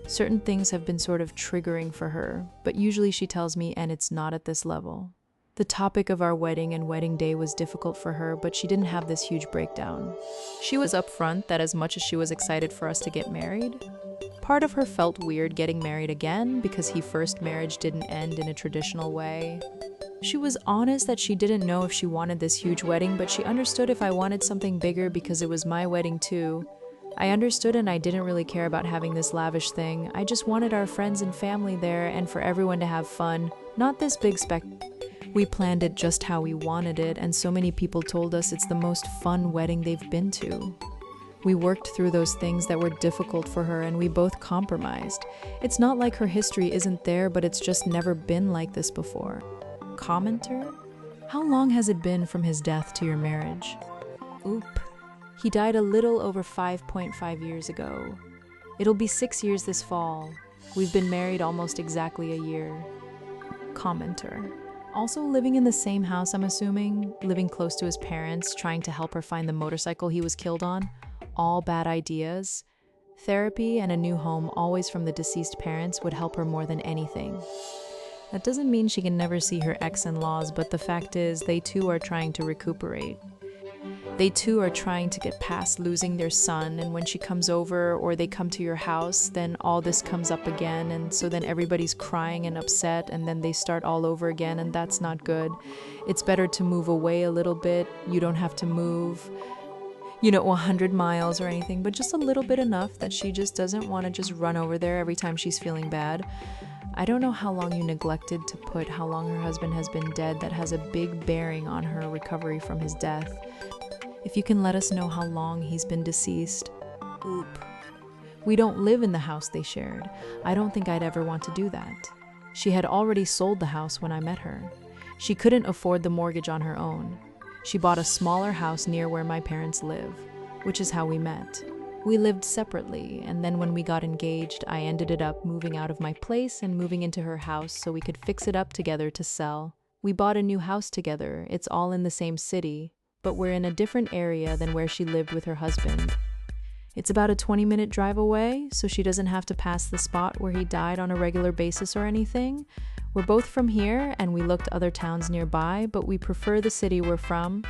certain things have been sort of triggering for her, but usually she tells me and it's not at this level. The topic of our wedding and wedding day was difficult for her, but she didn't have this huge breakdown. She was upfront that as much as she was excited for us to get married, part of her felt weird getting married again because her first marriage didn't end in a traditional way. She was honest that she didn't know if she wanted this huge wedding, but she understood if I wanted something bigger because it was my wedding too. I understood, and I didn't really care about having this lavish thing. I just wanted our friends and family there and for everyone to have fun, not this big We planned it just how we wanted it, and so many people told us it's the most fun wedding they've been to. We worked through those things that were difficult for her, and we both compromised. It's not like her history isn't there, but it's just never been like this before. Commenter? How long has it been from his death to your marriage? Oop. He died a little over 5.5 years ago. It'll be 6 years this fall. We've been married almost exactly a year. Commenter. Also living in the same house, I'm assuming, living close to his parents, trying to help her find the motorcycle he was killed on. All bad ideas. Therapy and a new home, always from the deceased parents, would help her more than anything. That doesn't mean she can never see her ex-in-laws, but the fact is, they too are trying to recuperate. They too are trying to get past losing their son, and when she comes over or they come to your house, then all this comes up again, and so then everybody's crying and upset, and then they start all over again, and that's not good. It's better to move away a little bit. You don't have to move, 100 miles or anything, but just a little bit enough that she just doesn't want to just run over there every time she's feeling bad. I don't know how long you neglected to put how long her husband has been dead. That has a big bearing on her recovery from his death. If you can let us know how long he's been deceased. Oop. We don't live in the house they shared. I don't think I'd ever want to do that. She had already sold the house when I met her. She couldn't afford the mortgage on her own. She bought a smaller house near where my parents live, which is how we met. We lived separately, and then when we got engaged, I ended up moving out of my place and moving into her house so we could fix it up together to sell. We bought a new house together. It's all in the same city, but we're in a different area than where she lived with her husband. It's about a 20-minute drive away, so she doesn't have to pass the spot where he died on a regular basis or anything. We're both from here, and we looked other towns nearby, but we prefer the city we're from.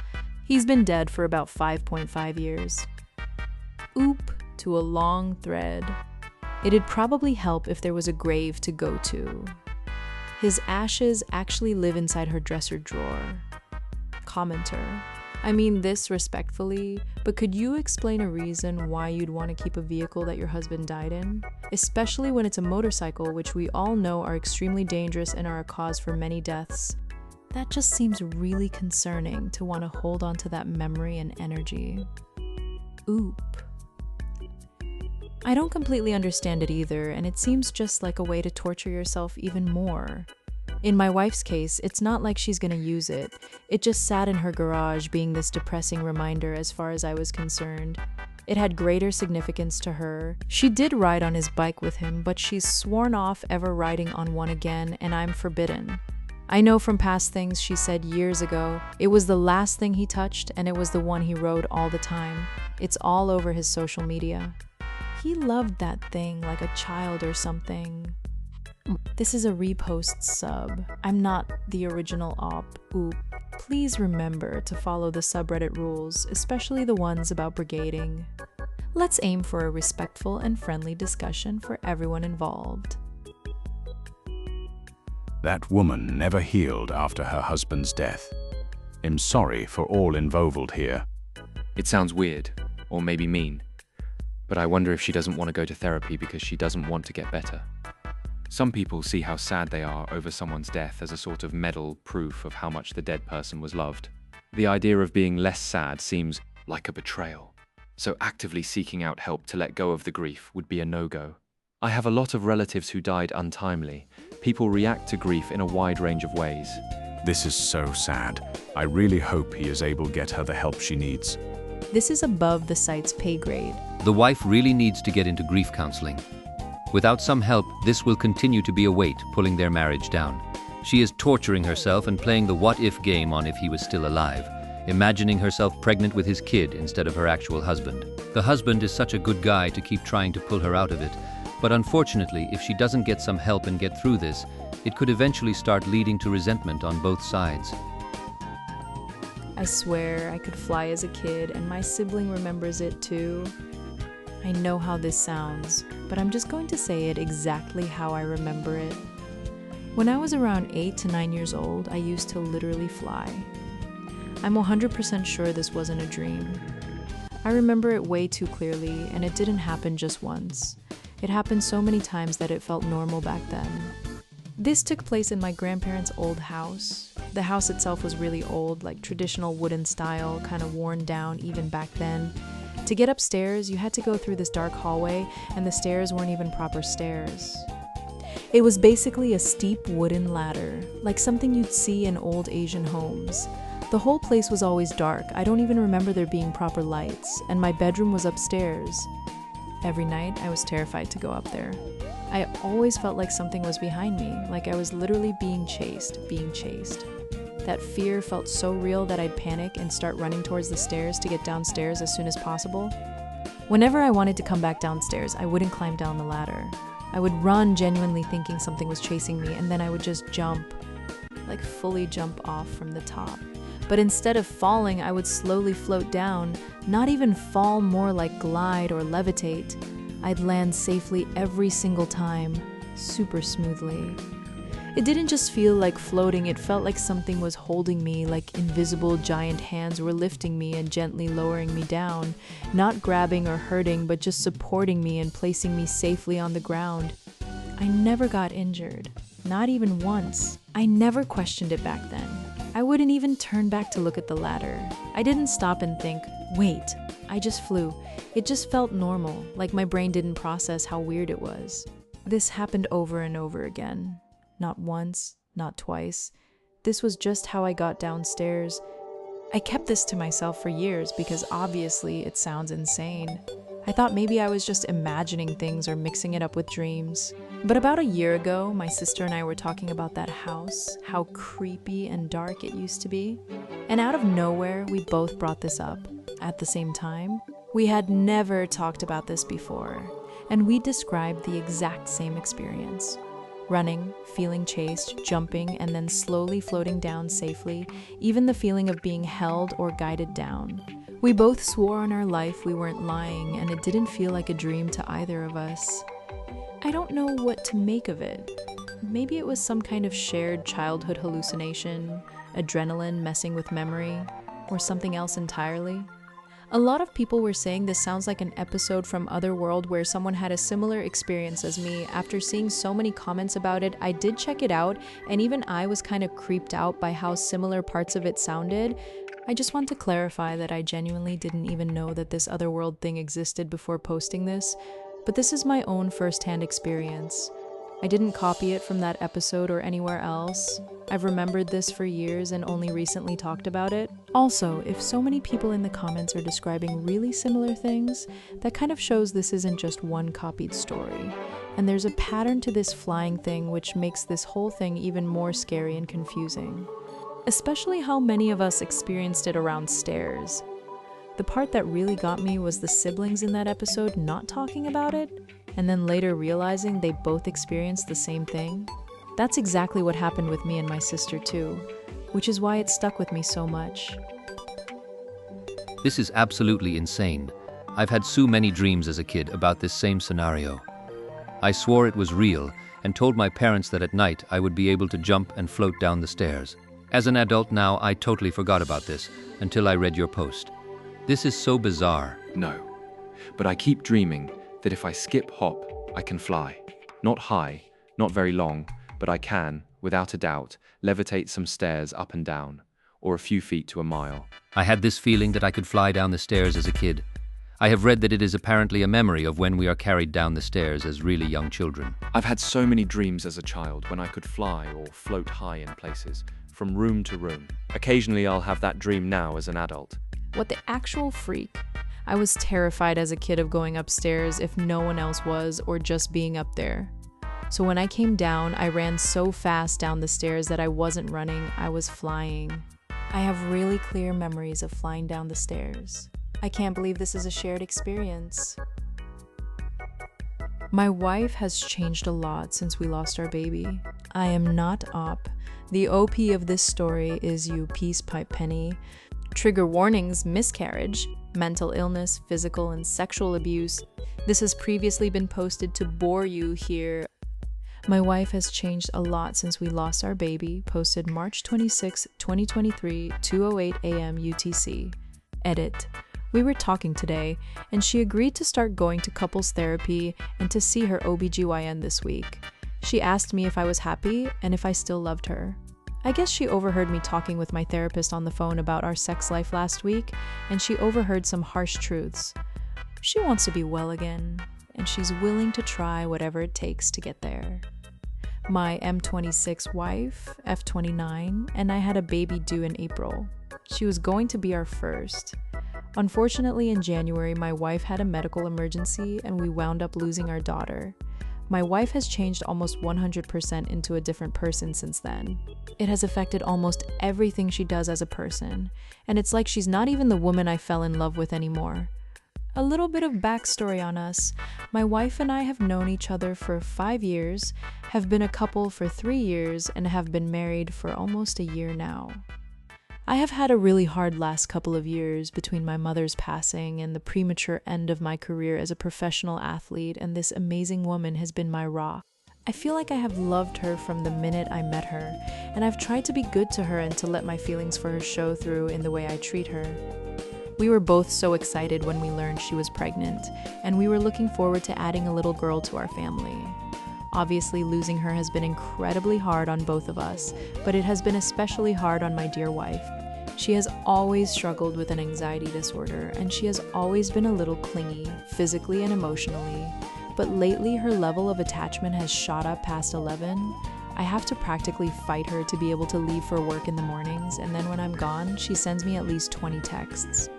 He's been dead for about 5.5 years. Oop to a long thread. It'd probably help if there was a grave to go to. His ashes actually live inside her dresser drawer. Commenter. I mean this respectfully, but could you explain a reason why you'd want to keep a vehicle that your husband died in? Especially when it's a motorcycle, which we all know are extremely dangerous and are a cause for many deaths. That just seems really concerning to want to hold on to that memory and energy. Oop. I don't completely understand it either, and it seems just like a way to torture yourself even more. In my wife's case, it's not like she's gonna use it. It just sat in her garage, being this depressing reminder as far as I was concerned. It had greater significance to her. She did ride on his bike with him, but she's sworn off ever riding on one again, and I'm forbidden. I know from past things she said years ago, it was the last thing he touched, and it was the one he rode all the time. It's all over his social media. He loved that thing like a child or something. This is a repost sub. I'm not the original op. Oop. Please remember to follow the subreddit rules, especially the ones about brigading. Let's aim for a respectful and friendly discussion for everyone involved. That woman never healed after her husband's death. I'm sorry for all involved here. It sounds weird, or maybe mean, but I wonder if she doesn't want to go to therapy because she doesn't want to get better. Some people see how sad they are over someone's death as a sort of medal proof of how much the dead person was loved. The idea of being less sad seems like a betrayal, so actively seeking out help to let go of the grief would be a no-go. I have a lot of relatives who died untimely. People react to grief in a wide range of ways. This is so sad. I really hope he is able to get her the help she needs. This is above the site's pay grade. The wife really needs to get into grief counseling. Without some help, this will continue to be a weight pulling their marriage down. She is torturing herself and playing the what-if game on if he was still alive, imagining herself pregnant with his kid instead of her actual husband. The husband is such a good guy to keep trying to pull her out of it, but unfortunately, if she doesn't get some help and get through this, It could eventually start leading to resentment on both sides. I swear I could fly as a kid, and my sibling remembers it too. I know how this sounds, but I'm just going to say it exactly how I remember it. When I was around 8 to 9 years old, I used to literally fly. I'm 100% sure this wasn't a dream. I remember it way too clearly, and it didn't happen just once. It happened so many times that it felt normal back then. This took place in my grandparents' old house. The house itself was really old, like traditional wooden style, kind of worn down even back then. To get upstairs, you had to go through this dark hallway, and the stairs weren't even proper stairs. It was basically a steep wooden ladder, like something you'd see in old Asian homes. The whole place was always dark. I don't even remember there being proper lights, and my bedroom was upstairs. Every night, I was terrified to go up there. I always felt like something was behind me, like I was literally being chased. That fear felt so real that I'd panic and start running towards the stairs to get downstairs as soon as possible. Whenever I wanted to come back downstairs, I wouldn't climb down the ladder. I would run genuinely thinking something was chasing me, and then I would just jump, like fully jump off from the top. But instead of falling, I would slowly float down, not even fall, more like glide or levitate. I'd land safely every single time, super smoothly. It didn't just feel like floating, it felt like something was holding me, like invisible giant hands were lifting me and gently lowering me down, not grabbing or hurting, but just supporting me and placing me safely on the ground. I never got injured, not even once. I never questioned it back then. I wouldn't even turn back to look at the ladder. I didn't stop and think, wait, I just flew. It just felt normal, like my brain didn't process how weird it was. This happened over and over again. Not once, not twice. This was just how I got downstairs. I kept this to myself for years because obviously it sounds insane. I thought maybe I was just imagining things or mixing it up with dreams. But about a year ago, my sister and I were talking about that house, how creepy and dark it used to be. And out of nowhere, we both brought this up. At the same time, we had never talked about this before, and we described the exact same experience. Running, feeling chased, jumping, and then slowly floating down safely, even the feeling of being held or guided down. We both swore on our life we weren't lying, and it didn't feel like a dream to either of us. I don't know what to make of it. Maybe it was some kind of shared childhood hallucination, adrenaline messing with memory, or something else entirely. A lot of people were saying this sounds like an episode from Otherworld where someone had a similar experience as me. After seeing so many comments about it, I did check it out, and even I was kind of creeped out by how similar parts of it sounded. I just want to clarify that I genuinely didn't even know that this Otherworld thing existed before posting this, but this is my own first-hand experience. I didn't copy it from that episode or anywhere else. I've remembered this for years and only recently talked about it. Also, if so many people in the comments are describing really similar things, that kind of shows this isn't just one copied story. And there's a pattern to this flying thing which makes this whole thing even more scary and confusing. Especially how many of us experienced it around stairs. The part that really got me was the siblings in that episode not talking about it, and then later realizing they both experienced the same thing. That's exactly what happened with me and my sister too, which is why it stuck with me so much. This is absolutely insane. I've had so many dreams as a kid about this same scenario. I swore it was real and told my parents that at night I would be able to jump and float down the stairs. As an adult now, I totally forgot about this until I read your post. This is so bizarre. No, but I keep dreaming that if I skip hop, I can fly. Not high, not very long, but I can, without a doubt, levitate some stairs up and down, or a few feet to a mile. I had this feeling that I could fly down the stairs as a kid. I have read that it is apparently a memory of when we are carried down the stairs as really young children. I've had so many dreams as a child when I could fly or float high in places, from room to room. Occasionally I'll have that dream now as an adult. What the actual freak? I was terrified as a kid of going upstairs if no one else was, or just being up there. So when I came down, I ran so fast down the stairs that I wasn't running, I was flying. I have really clear memories of flying down the stairs. I can't believe this is a shared experience. My wife has changed a lot since we lost our baby. I am not op. The OP of this story is you peace pipe penny. Trigger warnings: miscarriage, mental illness, physical and sexual abuse. This has previously been posted to bore you here. My wife has changed a lot since we lost our baby. Posted March 26, 2023, 2:08 a.m. UTC. Edit. We were talking today, and she agreed to start going to couples therapy and to see her OBGYN this week. She asked me if I was happy and if I still loved her. I guess she overheard me talking with my therapist on the phone about our sex life last week, and she overheard some harsh truths. She wants to be well again, and she's willing to try whatever it takes to get there. My M26 wife, F29, and I had a baby due in April. She was going to be our first. Unfortunately, in January, my wife had a medical emergency and we wound up losing our daughter. My wife has changed almost 100% into a different person since then. It has affected almost everything she does as a person, and it's like she's not even the woman I fell in love with anymore. A little bit of backstory on us. My wife and I have known each other for 5 years, have been a couple for 3 years, and have been married for almost a year now. I have had a really hard last couple of years between my mother's passing and the premature end of my career as a professional athlete, and this amazing woman has been my rock. I feel like I have loved her from the minute I met her, and I've tried to be good to her and to let my feelings for her show through in the way I treat her. We were both so excited when we learned she was pregnant, and we were looking forward to adding a little girl to our family. Obviously, losing her has been incredibly hard on both of us, but it has been especially hard on my dear wife. She has always struggled with an anxiety disorder, and she has always been a little clingy, physically and emotionally. But lately, her level of attachment has shot up past 11. I have to practically fight her to be able to leave for work in the mornings, and then when I'm gone, she sends me at least 20 texts.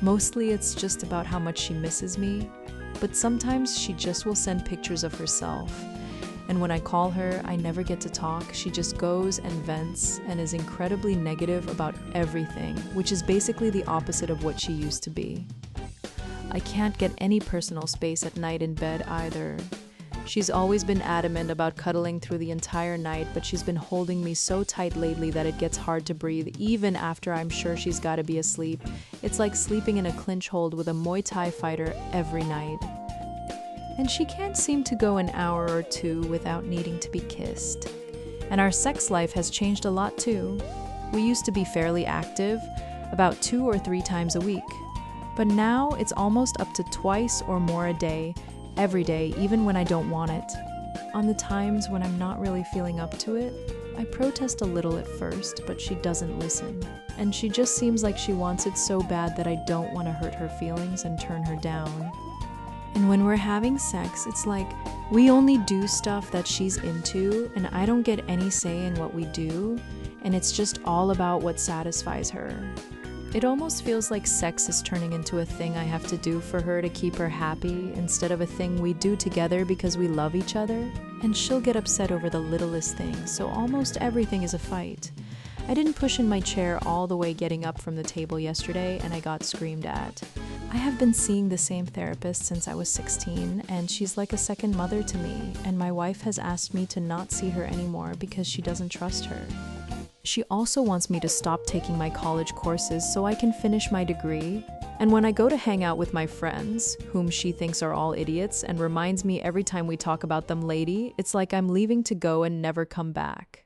Mostly, it's just about how much she misses me, but sometimes she just will send pictures of herself. And when I call her, I never get to talk. She just goes and vents and is incredibly negative about everything, which is basically the opposite of what she used to be. I can't get any personal space at night in bed either. She's always been adamant about cuddling through the entire night, but she's been holding me so tight lately that it gets hard to breathe, even after I'm sure she's gotta be asleep. It's like sleeping in a clinch hold with a Muay Thai fighter every night. And she can't seem to go an hour or two without needing to be kissed. And our sex life has changed a lot too. We used to be fairly active, about 2 or 3 times a week. But now it's almost up to twice or more a day, every day, even when I don't want it. On the times when I'm not really feeling up to it, I protest a little at first, but she doesn't listen. And she just seems like she wants it so bad that I don't want to hurt her feelings and turn her down. And when we're having sex, it's like we only do stuff that she's into, and I don't get any say in what we do, and it's just all about what satisfies her. It almost feels like sex is turning into a thing I have to do for her to keep her happy instead of a thing we do together because we love each other. And she'll get upset over the littlest things, so almost everything is a fight. I didn't push in my chair all the way getting up from the table yesterday, and I got screamed at. I have been seeing the same therapist since I was 16, and she's like a second mother to me, and my wife has asked me to not see her anymore because she doesn't trust her. She also wants me to stop taking my college courses so I can finish my degree. And when I go to hang out with my friends, whom she thinks are all idiots and reminds me every time we talk about them lady, it's like I'm leaving to go and never come back.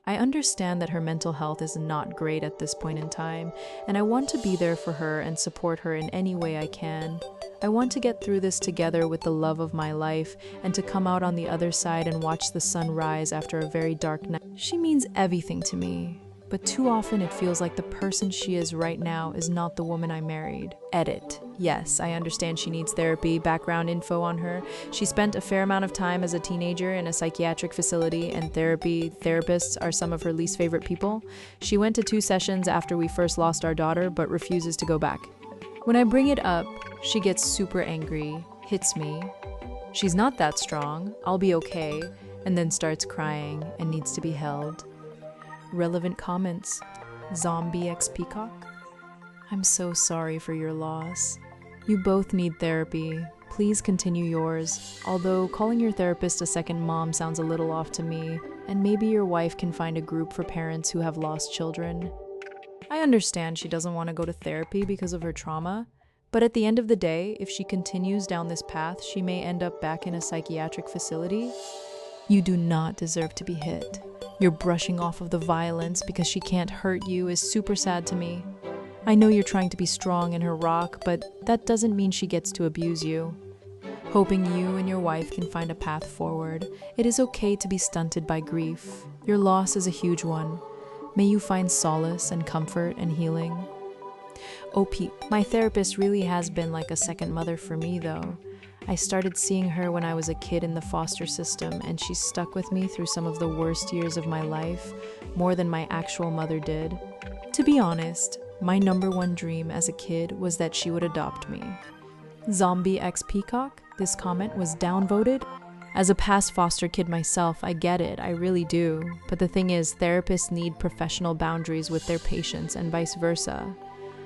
I understand that her mental health is not great at this point in time, and I want to be there for her and support her in any way I can. I want to get through this together with the love of my life and to come out on the other side and watch the sun rise after a very dark night. She means everything to me, but too often it feels like the person she is right now is not the woman I married. Edit. Yes, I understand she needs therapy. Background info on her. She spent a fair amount of time as a teenager in a psychiatric facility, and therapists are some of her least favorite people. She went to 2 sessions after we first lost our daughter, but refuses to go back. When I bring it up, she gets super angry, hits me. She's not that strong, I'll be okay, and then starts crying and needs to be held. Relevant comments. Zombie X Peacock. I'm so sorry for your loss. You both need therapy. Please continue yours, although calling your therapist a second mom sounds a little off to me. and maybe your wife can find a group for parents who have lost children. I understand she doesn't want to go to therapy because of her trauma, but at the end of the day, if she continues down this path, she may end up back in a psychiatric facility. You do not deserve to be hit. Your brushing off of the violence because she can't hurt you is super sad to me. I know you're trying to be strong in her rock, but that doesn't mean she gets to abuse you. Hoping you and your wife can find a path forward. It is okay to be stunted by grief. Your loss is a huge one. May you find solace and comfort and healing. OP, my therapist really has been like a second mother for me though. I started seeing her when I was a kid in the foster system, and she stuck with me through some of the worst years of my life, more than my actual mother did. To be honest, my #1 dream as a kid was that she would adopt me. Zombie X Peacock, this comment was downvoted. As a past foster kid myself, I get it, I really do. But the thing is, therapists need professional boundaries with their patients and vice versa.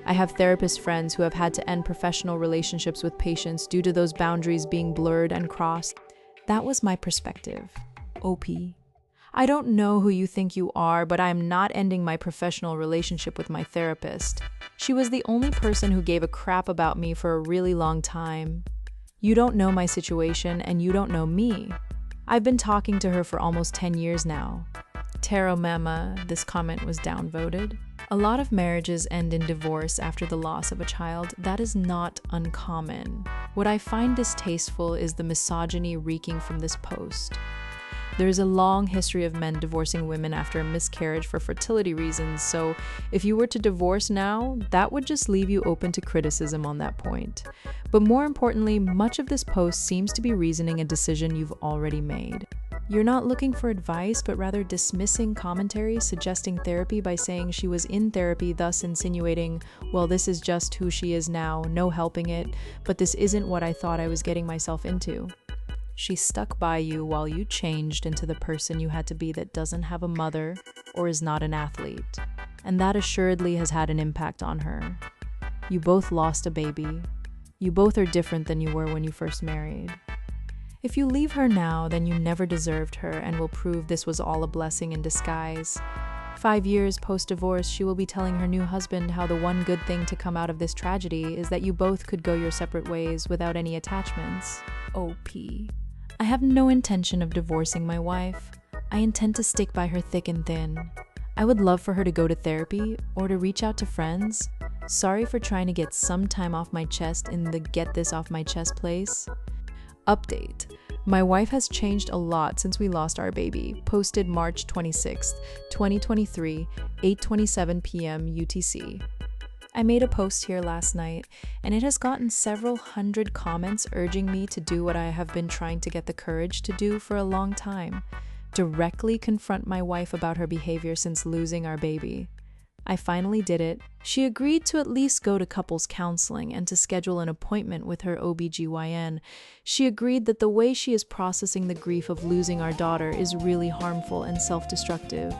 I have therapist friends who have had to end professional relationships with patients due to those boundaries being blurred and crossed. That was my perspective. OP. I don't know who you think you are, but I am not ending my professional relationship with my therapist. She was the only person who gave a crap about me for a really long time. You don't know my situation, and you don't know me. I've been talking to her for almost 10 years now. Taro Mama, this comment was downvoted. A lot of marriages end in divorce after the loss of a child. That is not uncommon. What I find distasteful is the misogyny reeking from this post. There is a long history of men divorcing women after a miscarriage for fertility reasons, so if you were to divorce now, that would just leave you open to criticism on that point. But more importantly, much of this post seems to be reasoning a decision you've already made. You're not looking for advice, but rather dismissing commentary suggesting therapy by saying she was in therapy, thus insinuating, well, this is just who she is now, no helping it, but this isn't what I thought I was getting myself into. She stuck by you while you changed into the person you had to be that doesn't have a mother or is not an athlete. And that assuredly has had an impact on her. You both lost a baby. You both are different than you were when you first married. If you leave her now, then you never deserved her and will prove this was all a blessing in disguise. 5 years post-divorce, she will be telling her new husband how the one good thing to come out of this tragedy is that you both could go your separate ways without any attachments. OP. I have no intention of divorcing my wife. I intend to stick by her thick and thin. I would love for her to go to therapy or to reach out to friends. Sorry for trying to get some time off my chest in the get this off my chest place. Update. My wife has changed a lot since we lost our baby. Posted March 26th, 2023, 8:27 p.m. UTC. I made a post here last night, and it has gotten several hundred comments urging me to do what I have been trying to get the courage to do for a long time. Directly confront my wife about her behavior since losing our baby. I finally did it. She agreed to at least go to couples counseling and to schedule an appointment with her OBGYN. She agreed that the way she is processing the grief of losing our daughter is really harmful and self-destructive.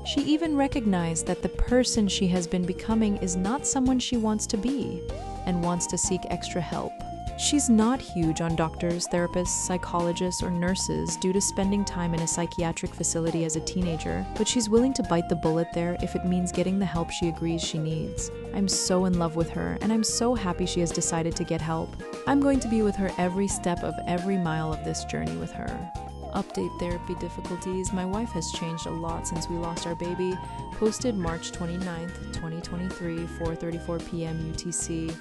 She even recognized that the person she has been becoming is not someone she wants to be and wants to seek extra help. She's not huge on doctors, therapists, psychologists, or nurses due to spending time in a psychiatric facility as a teenager, but she's willing to bite the bullet there if it means getting the help she agrees she needs. I'm so in love with her, and I'm so happy she has decided to get help. I'm going to be with her every step of every mile of this journey with her. Update therapy difficulties. My wife has changed a lot since we lost our baby. Posted March 29th, 2023, 4:34 p.m. UTC.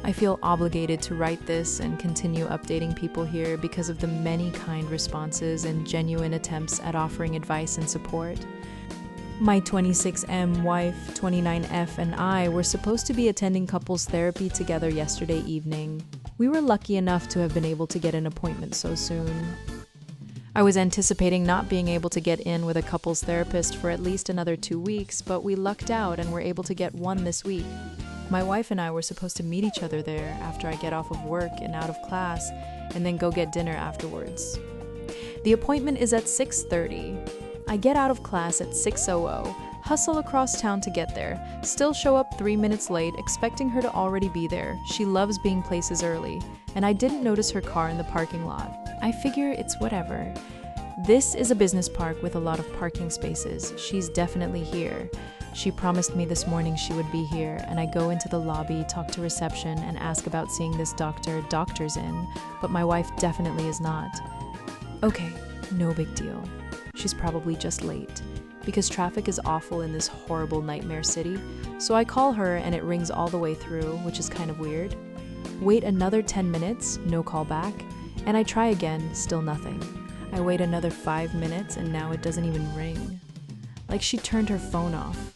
I feel obligated to write this and continue updating people here because of the many kind responses and genuine attempts at offering advice and support. My 26M wife, 29F, and I were supposed to be attending couples therapy together yesterday evening. We were lucky enough to have been able to get an appointment so soon. I was anticipating not being able to get in with a couples therapist for at least another 2 weeks, but we lucked out and were able to get one this week. My wife and I were supposed to meet each other there after I get off of work and out of class, and then go get dinner afterwards. The appointment is at 6:30. I get out of class at 6:00, hustle across town to get there, still show up 3 minutes late, expecting her to already be there. She loves being places early, and I didn't notice her car in the parking lot. I figure it's whatever. This is a business park with a lot of parking spaces. She's definitely here. She promised me this morning she would be here, and I go into the lobby, talk to reception, and ask about seeing this doctor. Doctor's in, but my wife definitely is not. Okay, no big deal. She's probably just late, because traffic is awful in this horrible nightmare city, so I call her and it rings all the way through, which is kind of weird. Wait another 10 minutes, no call back, and I try again, still nothing. I wait another 5 minutes and now it doesn't even ring. Like she turned her phone off.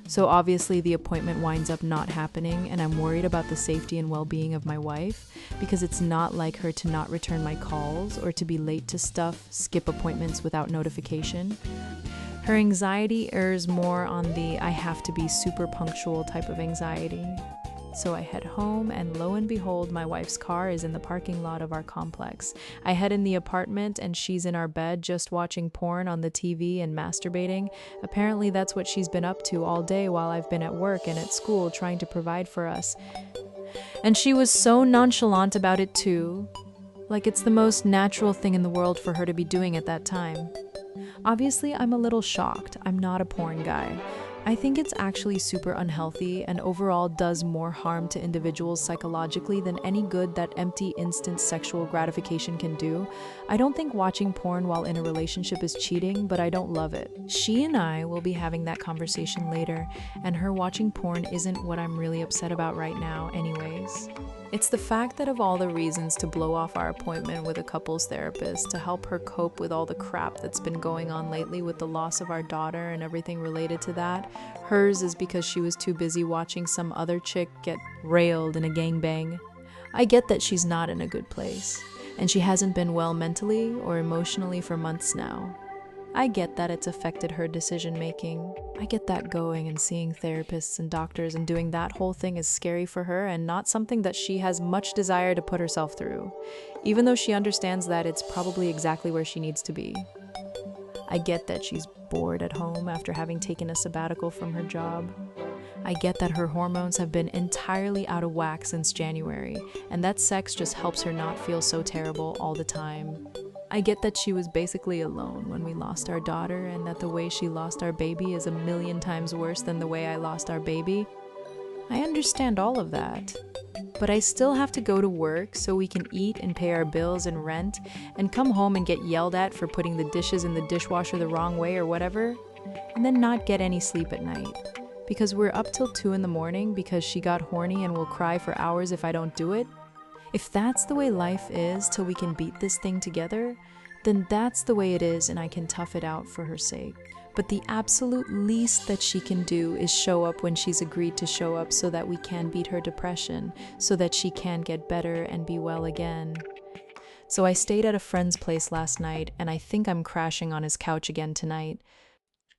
So obviously the appointment winds up not happening, and I'm worried about the safety and well-being of my wife, because it's not like her to not return my calls or to be late to stuff, skip appointments without notification. Her anxiety errs more on the I have to be super punctual type of anxiety. So I head home, and lo and behold, my wife's car is in the parking lot of our complex. I head in the apartment, and she's in our bed just watching porn on the TV and masturbating. Apparently that's what she's been up to all day while I've been at work and at school trying to provide for us. And she was so nonchalant about it too. Like it's the most natural thing in the world for her to be doing at that time. Obviously, I'm a little shocked. I'm not a porn guy. I think it's actually super unhealthy and overall does more harm to individuals psychologically than any good that empty instant sexual gratification can do. I don't think watching porn while in a relationship is cheating, but I don't love it. She and I will be having that conversation later, and her watching porn isn't what I'm really upset about right now anyways. It's the fact that of all the reasons to blow off our appointment with a couples therapist to help her cope with all the crap that's been going on lately with the loss of our daughter and everything related to that, hers is because she was too busy watching some other chick get railed in a gangbang. I get that she's not in a good place, and she hasn't been well mentally or emotionally for months now. I get that it's affected her decision making. I get that going and seeing therapists and doctors and doing that whole thing is scary for her and not something that she has much desire to put herself through, even though she understands that it's probably exactly where she needs to be. I get that she's bored at home after having taken a sabbatical from her job. I get that her hormones have been entirely out of whack since January, and that sex just helps her not feel so terrible all the time. I get that she was basically alone when we lost our daughter, and that the way she lost our baby is a million times worse than the way I lost our baby. I understand all of that. But I still have to go to work so we can eat and pay our bills and rent, and come home and get yelled at for putting the dishes in the dishwasher the wrong way or whatever, and then not get any sleep at night. Because we're up till 2 in the morning because she got horny and will cry for hours if I don't do it. If that's the way life is till we can beat this thing together, then that's the way it is and I can tough it out for her sake. But the absolute least that she can do is show up when she's agreed to show up so that we can beat her depression, so that she can get better and be well again. So I stayed at a friend's place last night, and I think I'm crashing on his couch again tonight.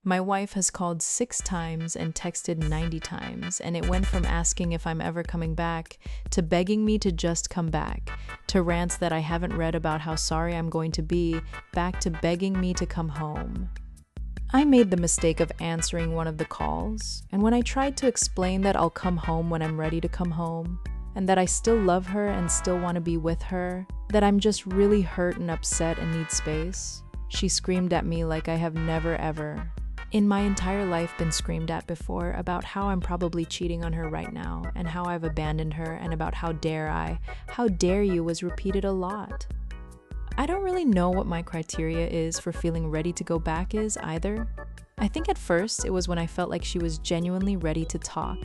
My wife has called 6 times and texted 90 times, and it went from asking if I'm ever coming back to begging me to just come back, to rants that I haven't read about how sorry I'm going to be, back to begging me to come home. I made the mistake of answering one of the calls, and when I tried to explain that I'll come home when I'm ready to come home, and that I still love her and still want to be with her, that I'm just really hurt and upset and need space, she screamed at me like I have never ever, in my entire life, been screamed at before about how I'm probably cheating on her right now, and how I've abandoned her, and about how dare you was repeated a lot. I don't really know what my criteria is for feeling ready to go back is either. I think at first it was when I felt like she was genuinely ready to talk,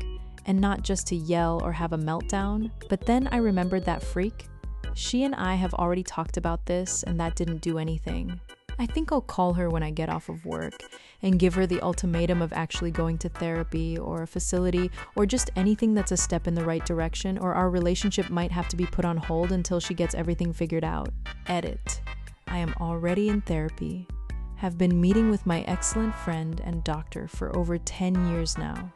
and not just to yell or have a meltdown, but then I remembered that freak. She and I have already talked about this, and that didn't do anything. I think I'll call her when I get off of work and give her the ultimatum of actually going to therapy or a facility or just anything that's a step in the right direction, or our relationship might have to be put on hold until she gets everything figured out. Edit. I am already in therapy, have been meeting with my excellent friend and doctor for over 10 years now.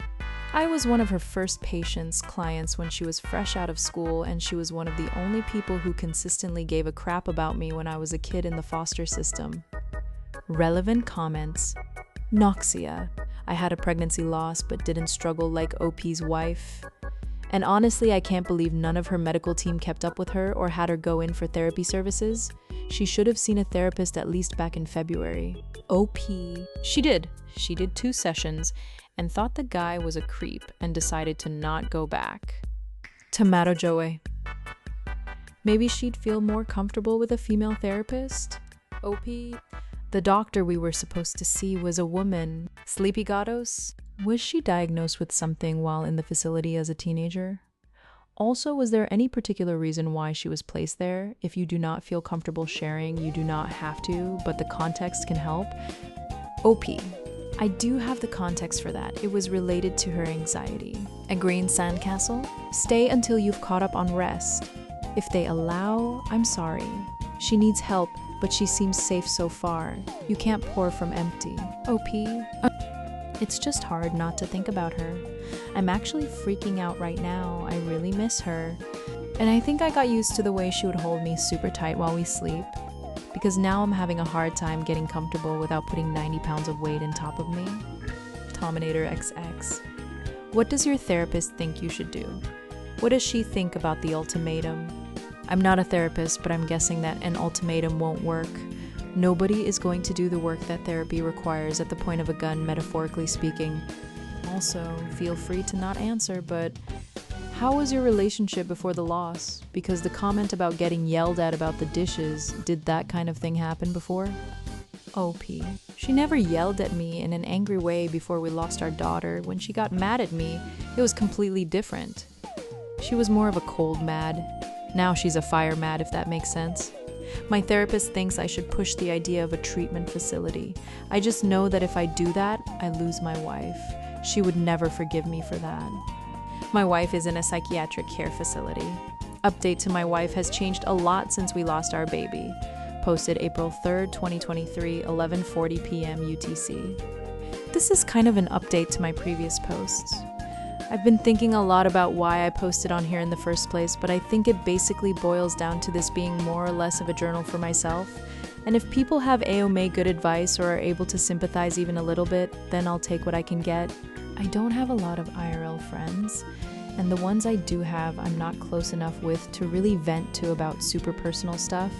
I was one of her first clients when she was fresh out of school, and she was one of the only people who consistently gave a crap about me when I was a kid in the foster system. Relevant comments. Noxia. I had a pregnancy loss but didn't struggle like OP's wife. And honestly, I can't believe none of her medical team kept up with her or had her go in for therapy services. She should have seen a therapist at least back in February. OP. She did. She did 2 sessions and thought the guy was a creep and decided to not go back. Tomato Joey. Maybe she'd feel more comfortable with a female therapist? OP. The doctor we were supposed to see was a woman. Sleepy Gatos? Was she diagnosed with something while in the facility as a teenager? Also, was there any particular reason why she was placed there? If you do not feel comfortable sharing, you do not have to, but the context can help. OP. I do have the context for that. It was related to her anxiety. A green sandcastle? Stay until you've caught up on rest. If they allow, I'm sorry. She needs help, but she seems safe so far. You can't pour from empty. OP. It's just hard not to think about her. I'm actually freaking out right now. I really miss her. And I think I got used to the way she would hold me super tight while we sleep. Because now I'm having a hard time getting comfortable without putting 90 pounds of weight on top of me. Tominator XX. What does your therapist think you should do? What does she think about the ultimatum? I'm not a therapist, but I'm guessing that an ultimatum won't work. Nobody is going to do the work that therapy requires at the point of a gun, metaphorically speaking. Also, feel free to not answer, but how was your relationship before the loss? Because the comment about getting yelled at about the dishes, did that kind of thing happen before? OP. She never yelled at me in an angry way before we lost our daughter. When she got mad at me, it was completely different. She was more of a cold mad. Now she's a fire mad, if that makes sense. My therapist thinks I should push the idea of a treatment facility. I just know that if I do that, I lose my wife. She would never forgive me for that. My wife is in a psychiatric care facility. Update to my wife has changed a lot since we lost our baby. Posted April 3rd, 2023, 11:40 p.m. UTC. This is kind of an update to my previous posts. I've been thinking a lot about why I posted on here in the first place, but I think it basically boils down to this being more or less of a journal for myself. And if people have AOMA good advice or are able to sympathize even a little bit, then I'll take what I can get. I don't have a lot of IRL friends, and the ones I do have, I'm not close enough with to really vent to about super personal stuff.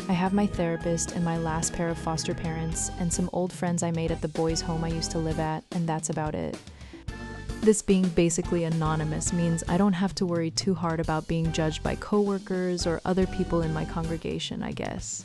I have my therapist and my last pair of foster parents and some old friends I made at the boys' home I used to live at, and that's about it. This being basically anonymous means I don't have to worry too hard about being judged by coworkers or other people in my congregation, I guess.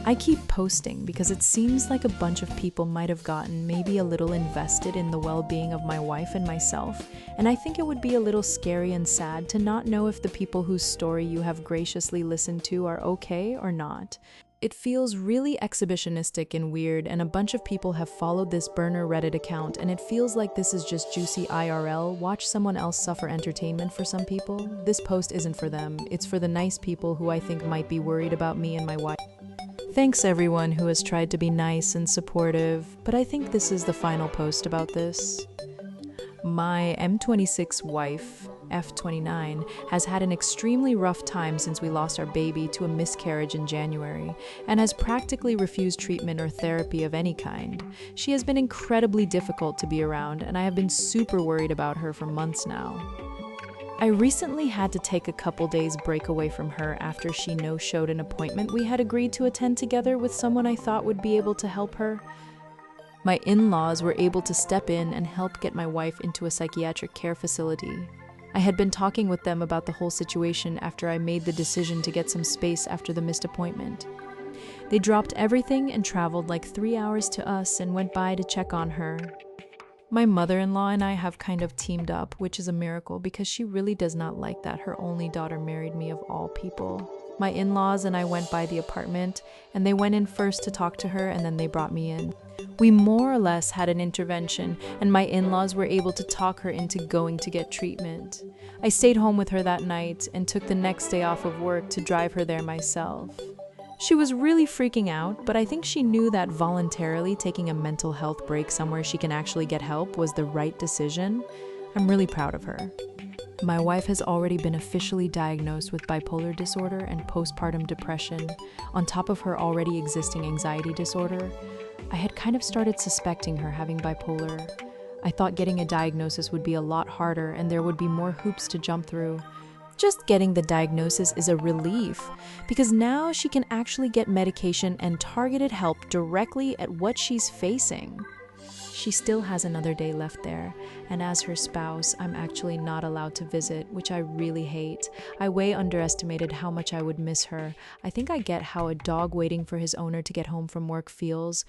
I keep posting because it seems like a bunch of people might have gotten maybe a little invested in the well-being of my wife and myself, and I think it would be a little scary and sad to not know if the people whose story you have graciously listened to are okay or not. It feels really exhibitionistic and weird, and a bunch of people have followed this burner Reddit account, and it feels like this is just juicy IRL, watch someone else suffer entertainment for some people. This post isn't for them, it's for the nice people who I think might be worried about me and my wife. Thanks everyone who has tried to be nice and supportive, but I think this is the final post about this. My M26 wife, F29, has had an extremely rough time since we lost our baby to a miscarriage in January, and has practically refused treatment or therapy of any kind. She has been incredibly difficult to be around, and I have been super worried about her for months now. I recently had to take a couple days break away from her after she no-showed an appointment we had agreed to attend together with someone I thought would be able to help her. My in-laws were able to step in and help get my wife into a psychiatric care facility. I had been talking with them about the whole situation after I made the decision to get some space after the missed appointment. They dropped everything and traveled like 3 hours to us and went by to check on her. My mother-in-law and I have kind of teamed up, which is a miracle because she really does not like that her only daughter married me of all people. My in-laws and I went by the apartment, and they went in first to talk to her, and then they brought me in. We more or less had an intervention, and my in-laws were able to talk her into going to get treatment. I stayed home with her that night and took the next day off of work to drive her there myself. She was really freaking out, but I think she knew that voluntarily taking a mental health break somewhere she can actually get help was the right decision. I'm really proud of her. My wife has already been officially diagnosed with bipolar disorder and postpartum depression, on top of her already existing anxiety disorder. I had kind of started suspecting her having bipolar. I thought getting a diagnosis would be a lot harder and there would be more hoops to jump through. Just getting the diagnosis is a relief, because now she can actually get medication and targeted help directly at what she's facing. She still has another day left there, and as her spouse, I'm actually not allowed to visit, which I really hate. I way underestimated how much I would miss her. I think I get how a dog waiting for his owner to get home from work feels.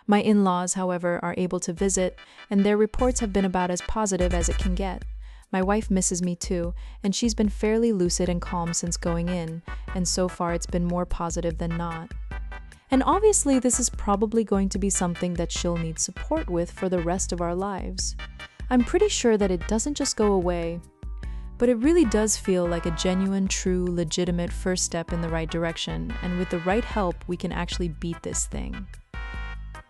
My in-laws, however, are able to visit, and their reports have been about as positive as it can get. My wife misses me too, and she's been fairly lucid and calm since going in, and so far it's been more positive than not. And obviously this is probably going to be something that she'll need support with for the rest of our lives. I'm pretty sure that it doesn't just go away, but it really does feel like a genuine, true, legitimate first step in the right direction, and with the right help we can actually beat this thing.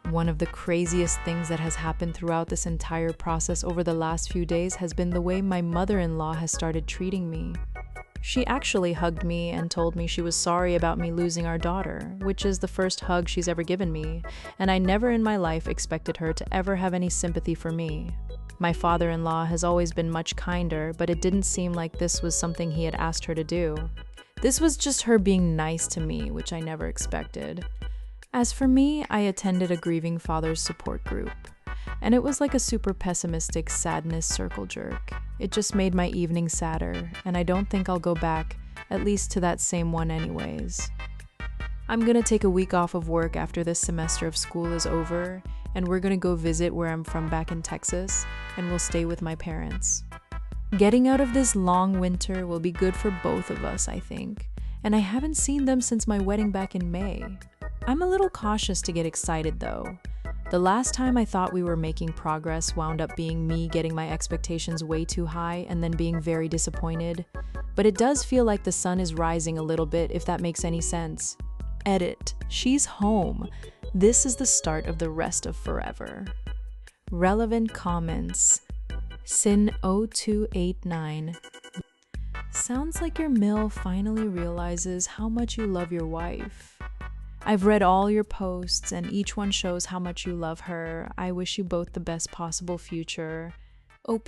One of the craziest things that has happened throughout this entire process over the last few days has been the way my mother-in-law has started treating me. She actually hugged me and told me she was sorry about me losing our daughter, which is the first hug she's ever given me, and I never in my life expected her to ever have any sympathy for me. My father-in-law has always been much kinder, but it didn't seem like this was something he had asked her to do. This was just her being nice to me, which I never expected. As for me, I attended a grieving father's support group, and it was like a super pessimistic sadness circle jerk. It just made my evening sadder, and I don't think I'll go back, at least to that same one anyways. I'm gonna take a week off of work after this semester of school is over, and we're gonna go visit where I'm from back in Texas, and we'll stay with my parents. Getting out of this long winter will be good for both of us, I think, and I haven't seen them since my wedding back in May. I'm a little cautious to get excited though. The last time I thought we were making progress wound up being me getting my expectations way too high and then being very disappointed. But it does feel like the sun is rising a little bit, if that makes any sense. Edit. She's home. This is the start of the rest of forever. Relevant comments. Sin0289. Sounds like your mill finally realizes how much you love your wife. I've read all your posts, and each one shows how much you love her. I wish you both the best possible future. OP.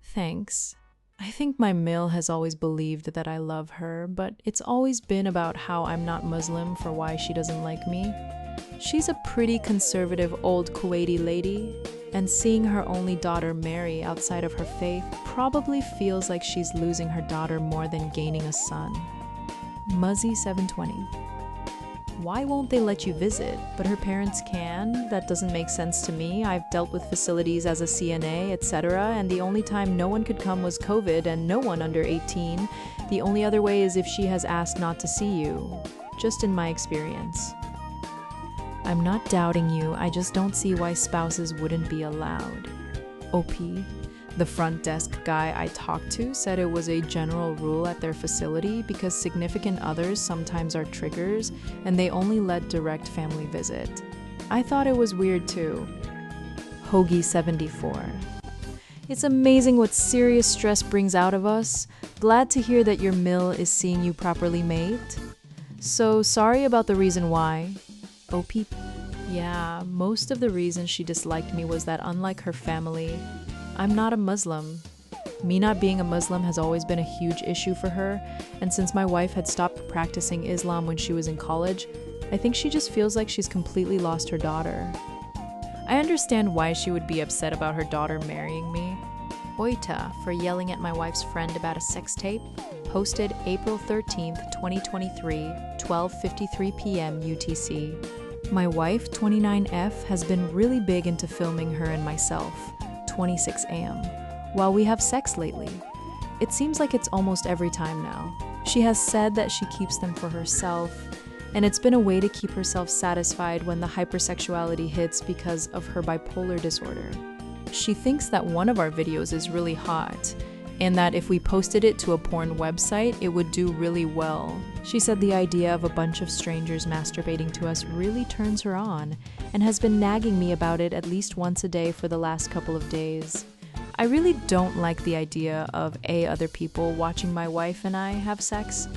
Thanks. I think my mill has always believed that I love her, but it's always been about how I'm not Muslim for why she doesn't like me. She's a pretty conservative old Kuwaiti lady, and seeing her only daughter marry outside of her faith probably feels like she's losing her daughter more than gaining a son. Muzzy720. Why won't they let you visit? But her parents can? That doesn't make sense to me. I've dealt with facilities as a CNA, etc., and the only time no one could come was COVID and no one under 18. The only other way is if she has asked not to see you. Just in my experience. I'm not doubting you, I just don't see why spouses wouldn't be allowed. OP. The front desk guy I talked to said it was a general rule at their facility because significant others sometimes are triggers and they only let direct family visit. I thought it was weird too. Hoagie74. It's amazing what serious stress brings out of us. Glad to hear that your mill is seeing you properly, mate. So sorry about the reason why. OP. Yeah, most of the reason she disliked me was that unlike her family, I'm not a Muslim. Me not being a Muslim has always been a huge issue for her, and since my wife had stopped practicing Islam when she was in college, I think she just feels like she's completely lost her daughter. I understand why she would be upset about her daughter marrying me. Oita for yelling at my wife's friend about a sex tape. Posted April 13th, 2023, 12:53 p.m. UTC. My wife, 29F, has been really big into filming her and myself, 26 AM, while we have sex lately. It seems like it's almost every time now. She has said that she keeps them for herself, and it's been a way to keep herself satisfied when the hypersexuality hits because of her bipolar disorder. She thinks that one of our videos is really hot, and that if we posted it to a porn website, it would do really well. She said the idea of a bunch of strangers masturbating to us really turns her on, and has been nagging me about it at least once a day for the last couple of days. I really don't like the idea of A, other people watching my wife and I have sex,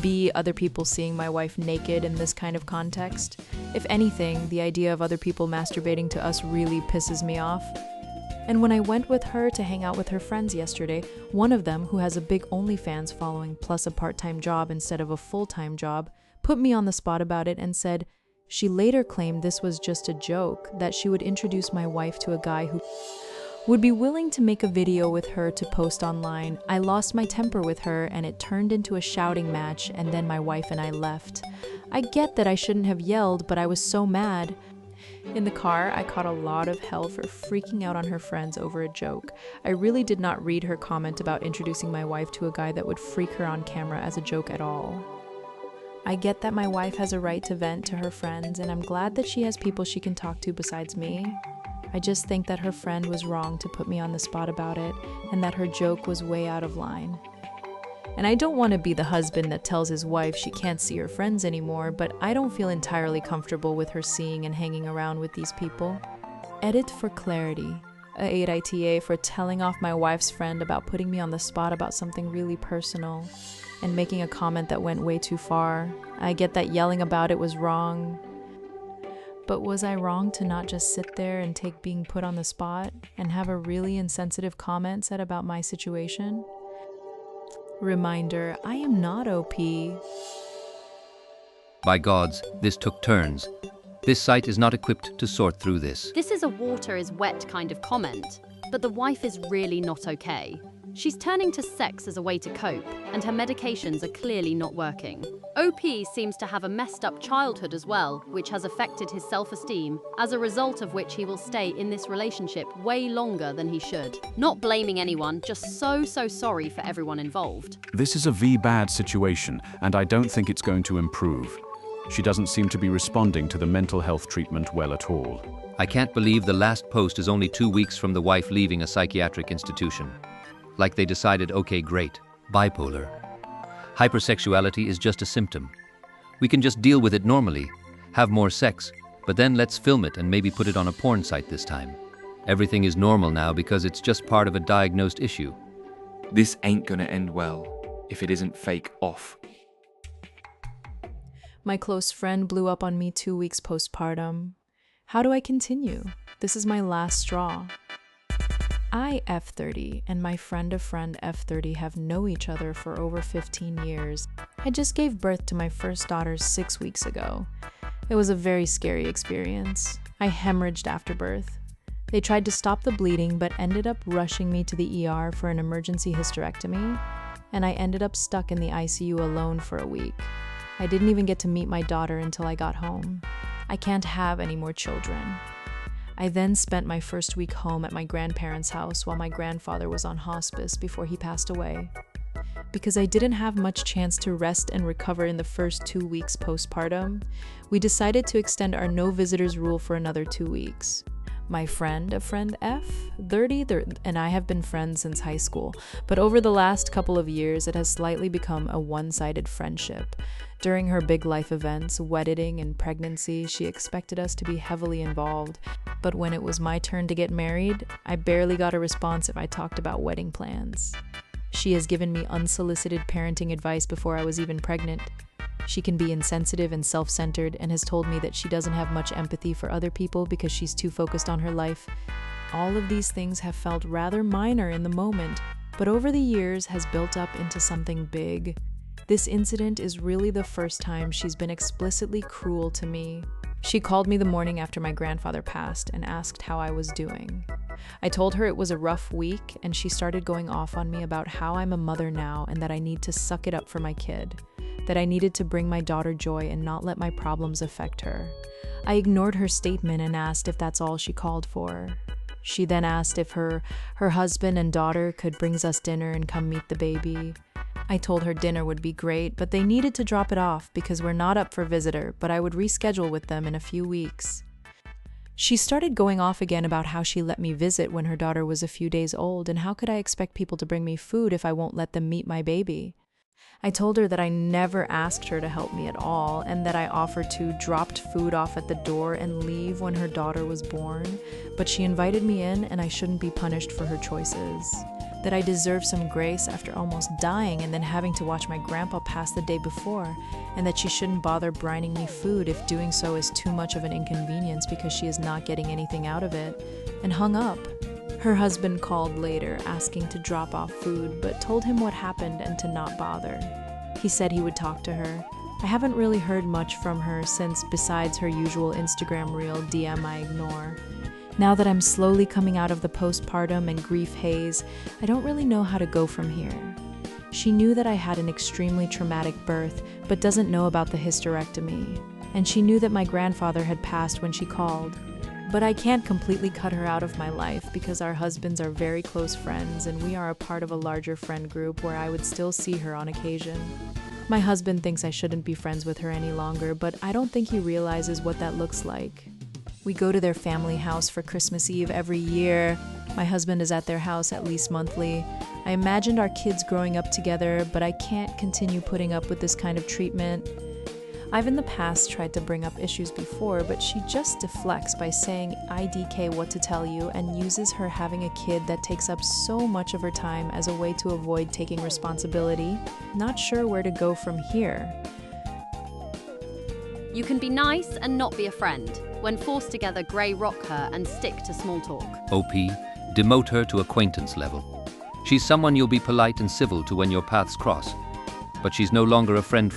B, other people seeing my wife naked in this kind of context. If anything, the idea of other people masturbating to us really pisses me off. And when I went with her to hang out with her friends yesterday, one of them, who has a big OnlyFans following plus a part-time job instead of a full-time job, put me on the spot about it and said she later claimed this was just a joke, that she would introduce my wife to a guy who would be willing to make a video with her to post online. I lost my temper with her and it turned into a shouting match, and then my wife and I left. I get that I shouldn't have yelled, but I was so mad. In the car, I caught a lot of hell for freaking out on her friends over a joke. I really did not read her comment about introducing my wife to a guy that would freak her on camera as a joke at all. I get that my wife has a right to vent to her friends, and I'm glad that she has people she can talk to besides me. I just think that her friend was wrong to put me on the spot about it, and that her joke was way out of line. And I don't want to be the husband that tells his wife she can't see her friends anymore, but I don't feel entirely comfortable with her seeing and hanging around with these people. Edit for clarity. A 8ITA for telling off my wife's friend about putting me on the spot about something really personal and making a comment that went way too far. I get that yelling about it was wrong. But was I wrong to not just sit there and take being put on the spot and have a really insensitive comment said about my situation? Reminder, I am not OP. By gods, this took turns. This site is not equipped to sort through this. This is a water is wet kind of comment, but the wife is really not okay. She's turning to sex as a way to cope, and her medications are clearly not working. OP seems to have a messed up childhood as well, which has affected his self-esteem, as a result of which he will stay in this relationship way longer than he should. Not blaming anyone, just so sorry for everyone involved. This is a V-bad situation, and I don't think it's going to improve. She doesn't seem to be responding to the mental health treatment well at all. I can't believe the last post is only 2 weeks from the wife leaving a psychiatric institution. Like they decided, okay, great, bipolar. Hypersexuality is just a symptom. We can just deal with it normally, have more sex, but then let's film it and maybe put it on a porn site this time. Everything is normal now because it's just part of a diagnosed issue. This ain't gonna end well if it isn't fake off. My close friend blew up on me 2 weeks postpartum. How do I continue? This is my last straw. I F30 and my friend of friend F30 have known each other for over 15 years. I just gave birth to my first daughter 6 weeks ago. It was a very scary experience. I hemorrhaged after birth. They tried to stop the bleeding but ended up rushing me to the ER for an emergency hysterectomy, and I ended up stuck in the ICU alone for a week. I didn't even get to meet my daughter until I got home. I can't have any more children. I then spent my first week home at my grandparents' house while my grandfather was on hospice before he passed away. Because I didn't have much chance to rest and recover in the first 2 weeks postpartum, we decided to extend our no visitors rule for another 2 weeks. My friend, a friend F, 30, and I have been friends since high school, but over the last couple of years, it has slightly become a one-sided friendship. During her big life events, wedding and pregnancy, she expected us to be heavily involved, but when it was my turn to get married, I barely got a response if I talked about wedding plans. She has given me unsolicited parenting advice before I was even pregnant. She can be insensitive and self-centered and has told me that she doesn't have much empathy for other people because she's too focused on her life. All of these things have felt rather minor in the moment, but over the years has built up into something big. This incident is really the first time she's been explicitly cruel to me. She called me the morning after my grandfather passed and asked how I was doing. I told her it was a rough week, and she started going off on me about how I'm a mother now and that I need to suck it up for my kid, that I needed to bring my daughter joy and not let my problems affect her. I ignored her statement and asked if that's all she called for. She then asked if her husband and daughter could bring us dinner and come meet the baby. I told her dinner would be great, but they needed to drop it off because we're not up for visitor, but I would reschedule with them in a few weeks. She started going off again about how she let me visit when her daughter was a few days old, and how could I expect people to bring me food if I won't let them meet my baby? I told her that I never asked her to help me at all, and that I offered to dropped food off at the door and leave when her daughter was born, but she invited me in and I shouldn't be punished for her choices. That I deserve some grace after almost dying and then having to watch my grandpa pass the day before, and that she shouldn't bother brining me food if doing so is too much of an inconvenience because she is not getting anything out of it, and hung up. Her husband called later, asking to drop off food, but told him what happened and to not bother. He said he would talk to her. I haven't really heard much from her since, besides her usual Instagram reel DM I ignore. Now that I'm slowly coming out of the postpartum and grief haze, I don't really know how to go from here. She knew that I had an extremely traumatic birth, but doesn't know about the hysterectomy. And she knew that my grandfather had passed when she called. But I can't completely cut her out of my life because our husbands are very close friends and we are a part of a larger friend group where I would still see her on occasion. My husband thinks I shouldn't be friends with her any longer, but I don't think he realizes what that looks like. We go to their family house for Christmas Eve every year. My husband is at their house at least monthly. I imagined our kids growing up together, but I can't continue putting up with this kind of treatment. I've in the past tried to bring up issues before, but she just deflects by saying IDK what to tell you and uses her having a kid that takes up so much of her time as a way to avoid taking responsibility. Not sure where to go from here. You can be nice and not be a friend. When forced together, grey rock her and stick to small talk. OP, demote her to acquaintance level. She's someone you'll be polite and civil to when your paths cross. But she's no longer a friend,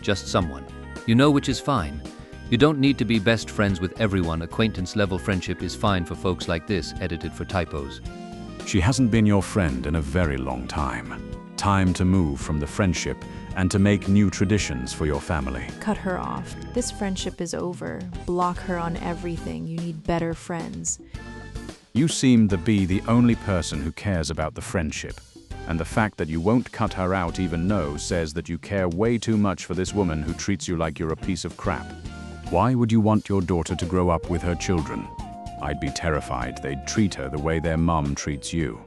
just someone. You know which is fine. You don't need to be best friends with everyone. Acquaintance-level friendship is fine for folks like this, edited for typos. She hasn't been your friend in a very long time. Time to move from the friendship and to make new traditions for your family. Cut her off. This friendship is over. Block her on everything. You need better friends. You seem to be the only person who cares about the friendship. And the fact that you won't cut her out even know says that you care way too much for this woman who treats you like you're a piece of crap. Why would you want your daughter to grow up with her children? I'd be terrified they'd treat her the way their mom treats you.